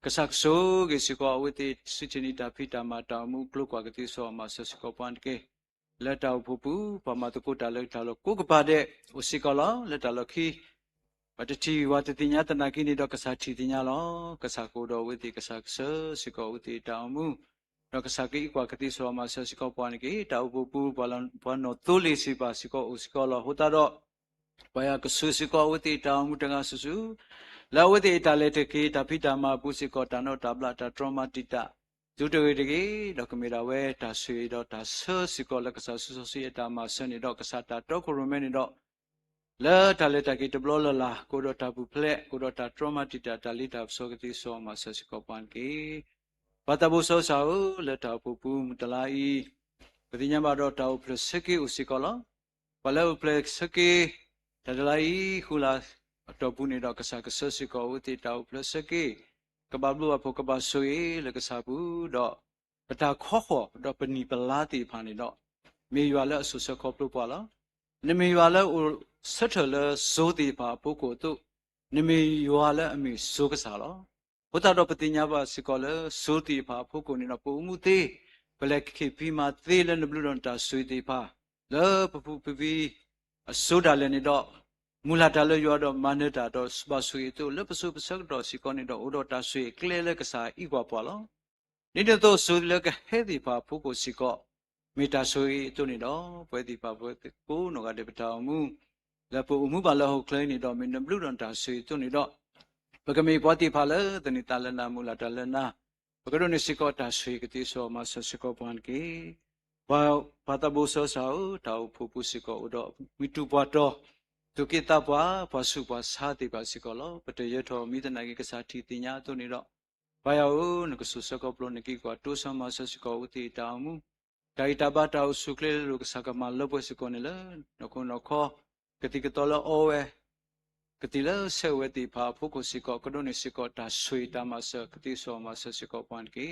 S10: ကစားဆိုးကေစီကောဝတိစချနီတာဖိတာမတာမူကလုကွာကတိဆောမဆစီကောပန်ကေလက်တောက်ဖူပူပမာတကုတာလက်တာလောကိုကပါတဲ့ဥစီကောလောလက်တာလောခီပတတိဝတတိညာတနာကိနေတော့ကစားတီတိညာလောကစားကိုတော့ဝတိကစားဆစီကောဝတိတာမူတော့ကစားကိကွာကတိဆောမဆစီကောပန်ကေတောက်ဖူပူဘလန်ဘနောတိုလီစီပါစီကောဥစီကောလောဟိုတာတော့ဘာယကဆူစီကောဝတိတောင်မူတငါဆူဆူလာဝတိတာလက်တကေတာဖိတာမပုစီကောတာနောတာဘလာတာထရမတိတာဒုတဝေတကေတော့ကမီရာဝဲတာဆွေတော့တာဆစီကောလကဆာဆူဆူစီအတာမဆနေတော့ကဆာတာတော့ခရမဲနေတော့လာတာလက်တကေတဘလလလာကိုတော့တာပူဖလက်ကိုတော့တာထရမတိတာတာလီတာဆောကတိဆောမဆစီကောပန်ကေဘာတဘူဆောဆောလက်တာပူပူတလာဤပတိညာမတော့တာပလစကေဥစီကောလောဘလဲပလက်စကေတဒလာဤခူလာတော့ဘူးနေတော့ကစားကဆစီကောဝတိတောက်ပလစကေကဘာဘလူအဖို့ကဘာဆွေလကစားဘူးတော့ပတာခောခောတော့ပနီပလာတိဖာနေတော့ မေရွာလဲဆူဆခေါပလို့ပွာလားနမေရွာလဲဆက်ထလဲဇိုးတီပါပုကိုတို့နမေရွာလဲအမေဇိုးကစားလောဘုဒ္ဓတော်ပတိညာပါစကောလဲဇိုးတီပါပုကိုနေတော့ပုံမှုသေးဘလက်ခေပီမာသေးလဲနဘလူတော်တာဆွေတီပါလဲပပူပပီအစိုးတာလဲနေတော့မူလာတာလဲရွာတော့မန္တတာတော့စပါဆွေတို့လဲပစုပစက်တော့စီကောနေတော့ဥတော်တာဆွေကလဲလဲကစားဤကွာပွာလောနေတဲ့တော့ဇိုးလဲကဟဲဒီပါပုကိုစီကောမေတ္တာဆွေတို့နေတော့ပွဲတီပါပွဲကိုနော်ကတဲ့ပတောင်မှုလပူမှုပါလဟုတ်ကလေးနေတော့မင်းဘလူတော်တာဆွေတို့နေတော့ပကမေပွားတီပါလေတနိတလနာမူလာတလနာပကရုနေစီကောတာဆွေကတိဆောမဆစကောပန်ကေဘာတဘူဆောဆောတောက်ဖူပူစီကောဥတော့မိတူပွားတော့ဒုကိတပွားပွားစုပွားစားတိပါစီကောလောပတရထောမိတနာကေကစားတီတင်ညာတို့နေတော့ဘာယောနကဆုစကောပလိုနကိကွာတိုးဆမဆစကောဥတီတောင်မှုဒါイタバタウスクレルサカマロボスコネラノコノコကတိကတော်လောအိုဝဲကတိလဆေဝတိဖာဖုကိုစီကောကဒိုနေစီကောတာဆွေတာမဆကတိဆောမဆစီကောပန်ကေ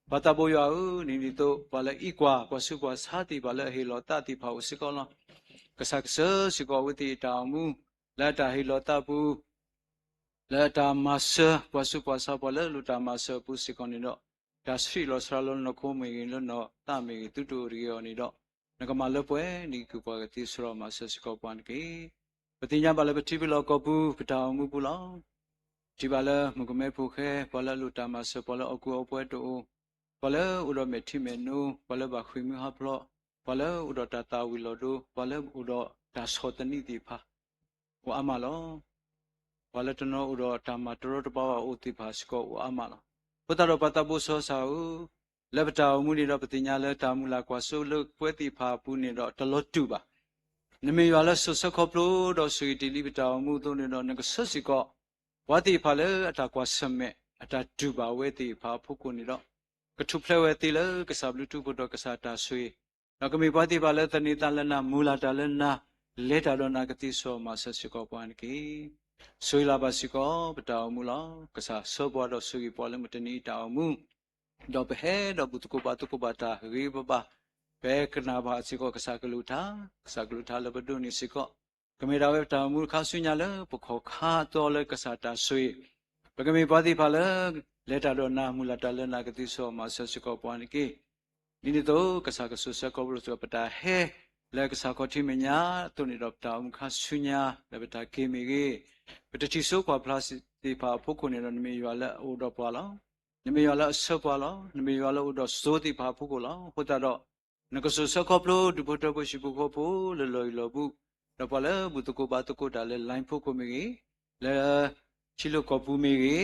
S10: ဘာတဘောယောနီနီတိုဘာလဲဤကွာကွာစုကွာစာတိဘာလဲဟေလောတတိဖာဝစီကောလောကဆကဆစီကောဝတိတောင်မူလက်တာဟေလောတဘူးလက်တာမဆကွာစုကွာစာဘာလဲလူတာမဆပူစီကောနေတော့ဒါစီလောစရလောနခိုမေလောနောတမေတူတူရီယောနေတော့နကမလပွဲနီကူပွားကတိစရောမဆစကောပန်ကေပတိညာပါလပတိဘလောကပူပတောင်မှုပူလောဒီပါလမကမဲဖုခဲပါလလူတာမဆပါလအကူအပွဲတူပါလဥရမေတိမေနုပါလဘခွေမဟာဖလောပါလဥရတတာဝီလောဒုပါလဥရဒါသောတနိတိဖာဟောအမလောပါလတနောဥရတာမတရောတပါဝဥတိဖာစကောအမလောဘုဒ္ဓတော်ပတ္တဘုဆောစာဟုလက်ပတာမှုနေတော့ပတိညာလဲတာမူလာကွာဆိုလို့ပွဲတိဖာပူနေတော့တလောတူပါနမေရွာလဲဆွဆက်ခေါပလို့တော့ဆွေတီလိပတာမှုသုံးနေတော့ငကဆက်စီကောဝတိဖာလဲအတာကွာဆမဲအတာဒူပါဝဲတိဖာဖုကိုနေတော့ကထုဖလဲဝဲတိလဲကစားဘလူတူဘတော့ကစားတာဆွေနောက်ကမေပွားတိပါလဲတနိတလနာမူလာတလနာလဲတာတော့နာကတိဆောမဆက်စီကောပန်ကေဆွေလာပါစီကောပတောင်မူလောကစားဆောပွားတော့ဆွေပေါ်လဲမတနီတောင်မူတော့ဘဟဲတော့ဘုတကုပါတာရေဘဘဘဲကနာဘာစီကောကစားကလူထာလဘဒုန်စီကောကမေရာဝဲတာမူခါဆွညာလဲပခောခါတော်လဲကစားတာဆွေပကမေပါတိဖာလဲလက်တာတော့နာမူလာတလဲနာကတိဆောမဆစကောပွားနိကေဒီနေ့တော့ကစားကဆုစကောဘလို့ဆိုပတာဟဲလဲကစားကောတိမညာတုန်နေတော့တာမခါဆွညာလဲပတာကေမီကေပတတိဆောကွာပလတ်တိဖာဖုခုနေတော့နမေရွာလဲအိုတော့ပွာလောနမေရွာလဲဆောပွာလောနမေရွာလဲအိုတော့စိုးတိဖာဖုခုလောဟိုတာတော့နကဆုစကောပလို့ဒုဘတော့ကိုရှိပုခောပိုလလော်လော်ဘူးတော့ပါလဲဘုတကိုပါတကိုတာလဲလိုင်းဖုခုမီကေလဲချီလိုကောပူမီကေ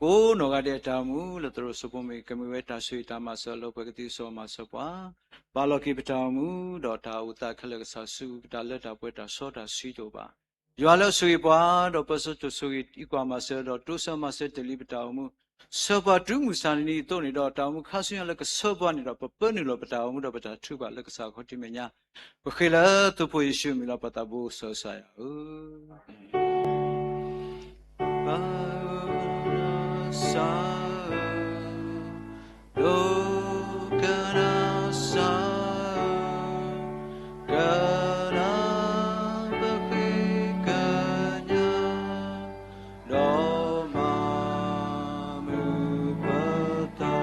S10: ကိုနော်ကတဲ့တာမူလို့တို့စပုံမေကမဝဲတာဆွေတာမဆောလောပကတိဆောမဆောပွာဘာလောကိပတာမူတော့တာဥတခလကဆဆုတာလက်တာပွဲတာဆောတာစီတို့ပါရွာလို့ဆွေပွာတော့ပစုဆွေဤကွာမဆောတော့တိုးဆောမဆောတလီပတာမူဆောပါဒုမူစာနီတို့နေတော့တာမူခါဆွေလကဆောပွာနေတော့ပနေလို့ပတာမူတော့ပတာထုပါလကဆာခေါတိမညာဘခေလာသူဖို့ယေရှုမီလာပတာဘူဆောဆာယsa lo kana sa kana bakhe kanya lo ma mu pata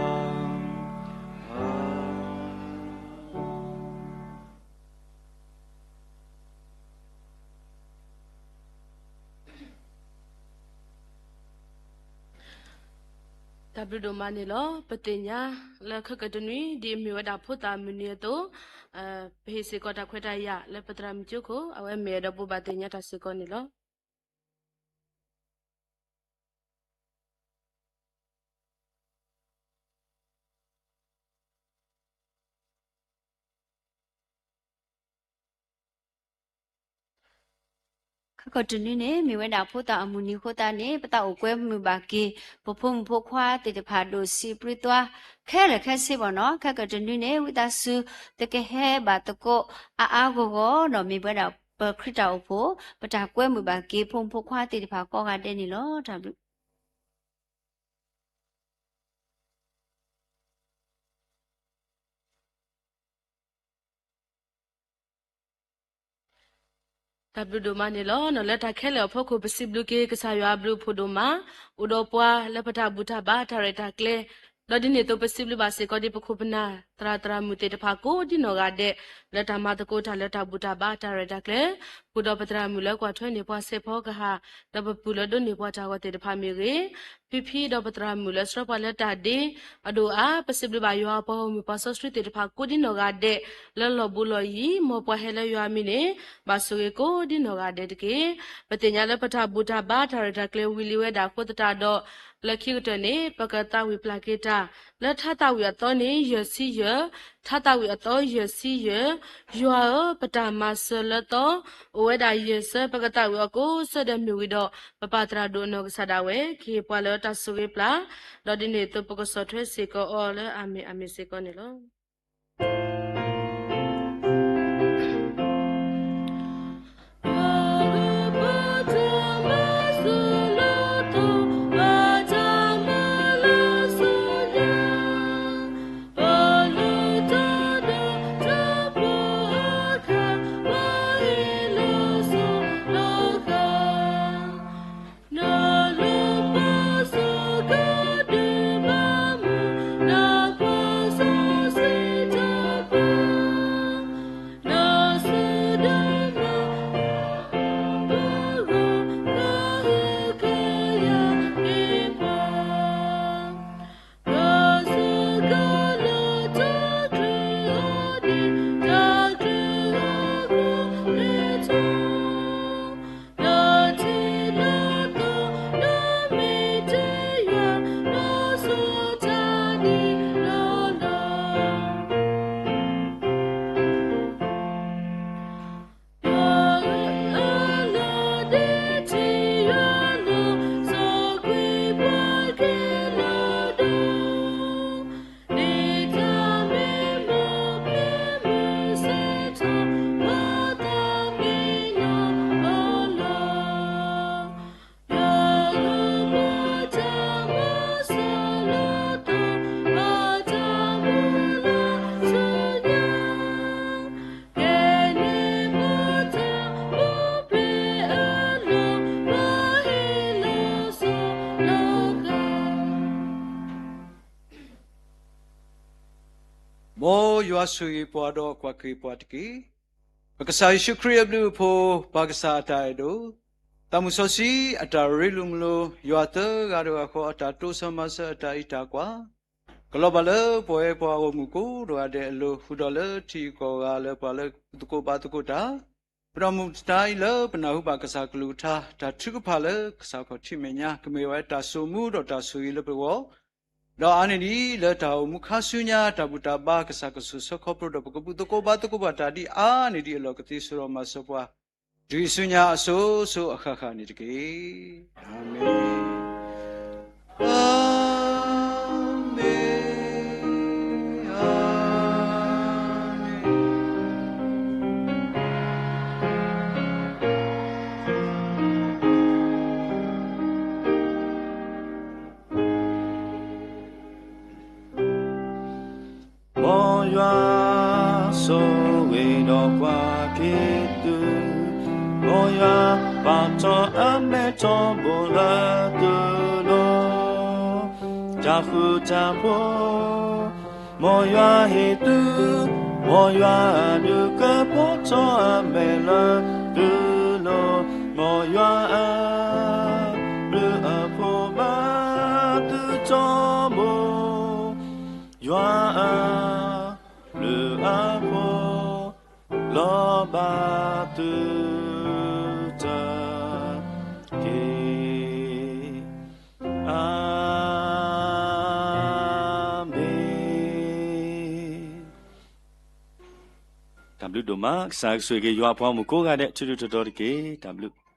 S2: W မနေလောပတိညာလက်ခကတနွီဒီမြဝတာဖို့တာမနီတော့ဘေစီကောတာခွဲတာရလက်ပတရမကျုကိုအဝဲမေတော့ပပတိညာတစကောနေလော
S11: ก็จุนี่เนี่ยมีเวลาพูดตาอมุนีโคตาเนี่ยปะตาอกเว้มือบากีปะพุ่มพกควาติดพาดูซีปริตัวแค่ละแค่สิบ่เนาะแค่ก็จุนี่เนี่ยวิตาสุตะแกแฮบาตะโกอาโกโกเนาะมีเวลาเปคริตาโอโพปะตากเว้มือบากีพุ่มพกควาติดพาก็กาเดนี่เนาะทำ
S2: တာဘလူဒိုမနေလောနော်လက်တာခဲလေဖို့ခုပစီဘလူကေကစားရွာဘလူဖိုဒိုမာဥဒိုပွာလက်ပတာဘူတာဘာတာရတာကလေလော်ဒီနေတော့ပစီဘလူပါစေကောဒီပခုပနာတရာတရာမူတေတဖာကိုဒီနော်ကတဲ့လက်တာမတကိုတာလက်တာဘူတာဘာတာရတာကလေဘုဒ္ဓပတရာမူလောက်ကွာထွဲနေပွားစေဖို့ကဟာတပပူလဒုနေပွားတာဝတေတဖာမီရေဖိဖိဒပတရာမူလက်စရပါလက်တာဒီအဒိုအားပစီဘလူပါရွာပေါ်မူပါဆော့စထရီတေတဖာကိုဒီနော်ကတဲ့လော်လော်ဘူလော်ယီမောပွားဟဲလဲရွာမီနေဘာဆိုရေကိုဒီနော်ကတဲ့တကေပတင်ညာလက်ပတာဘူတာဘာတာရတာကလေဝီလီဝဲတာခိုတတာတော့လက်ခိကတနေပကတာဝီပလာကေတာလက်ထတာဝီအတော်နေရစီရထတာဝီအတော်ရစီရရွာပတာမဆလတော့ဝဲတာရစပကတာဝီကိုစတဲ့မြူဝီတော့ပပတရာဒိုနောကဆဒါဝဲခေပွာလတာဆူဝေပလာလော်ဒီနေတော့ပကဆော့ထွဲစေကောအော်လဲအမေစေကောနေလော
S10: မောယွာဆွေပွားတော့ကွာကေပွားတကေပကစားရှုခရီးဘလူဖိုပါကစားတိုင်တို့တမှုစောစီအတာရီလုံလိုယွာတကတော့ခေါ်အတာတိုဆမဆအတာဣတာကွာကလောဘလပွဲပွားမှုကိုတော့တဲ့အလိုဖူတော်လတီကောကလည်းပါလေတကိုပါတကိုတာပရမုစတိုင်လပနာဟုပါကစားကလူသာတာထုကဖာလေကစားခေါ်ချိမညာကမေဝဲတာဆုမှုတော့တာဆူရလဘောတော့အနေဒီလက်တော်မူခါဆုညာတဘူတာဘာကစားကဆုစခေါပရတော့ကပုတကိုဘာတကိုဘာတာဒီအာနေဒီအလောကတိဆိုရမစပွားဒီဆုညာအဆိုအခခနေတကေအာမင်အာမင်
S5: so we no kwa ke tu mo ya pa to ame to bo la tu lo ja fu ja bo mo ya he tu mo ya du ka po to ame la tu lo mo ya du a po ma tu to bo ya lo ba tu ta ke amen w do ma sa sui ke ywa phwa mu ko ga de chu chu to ke w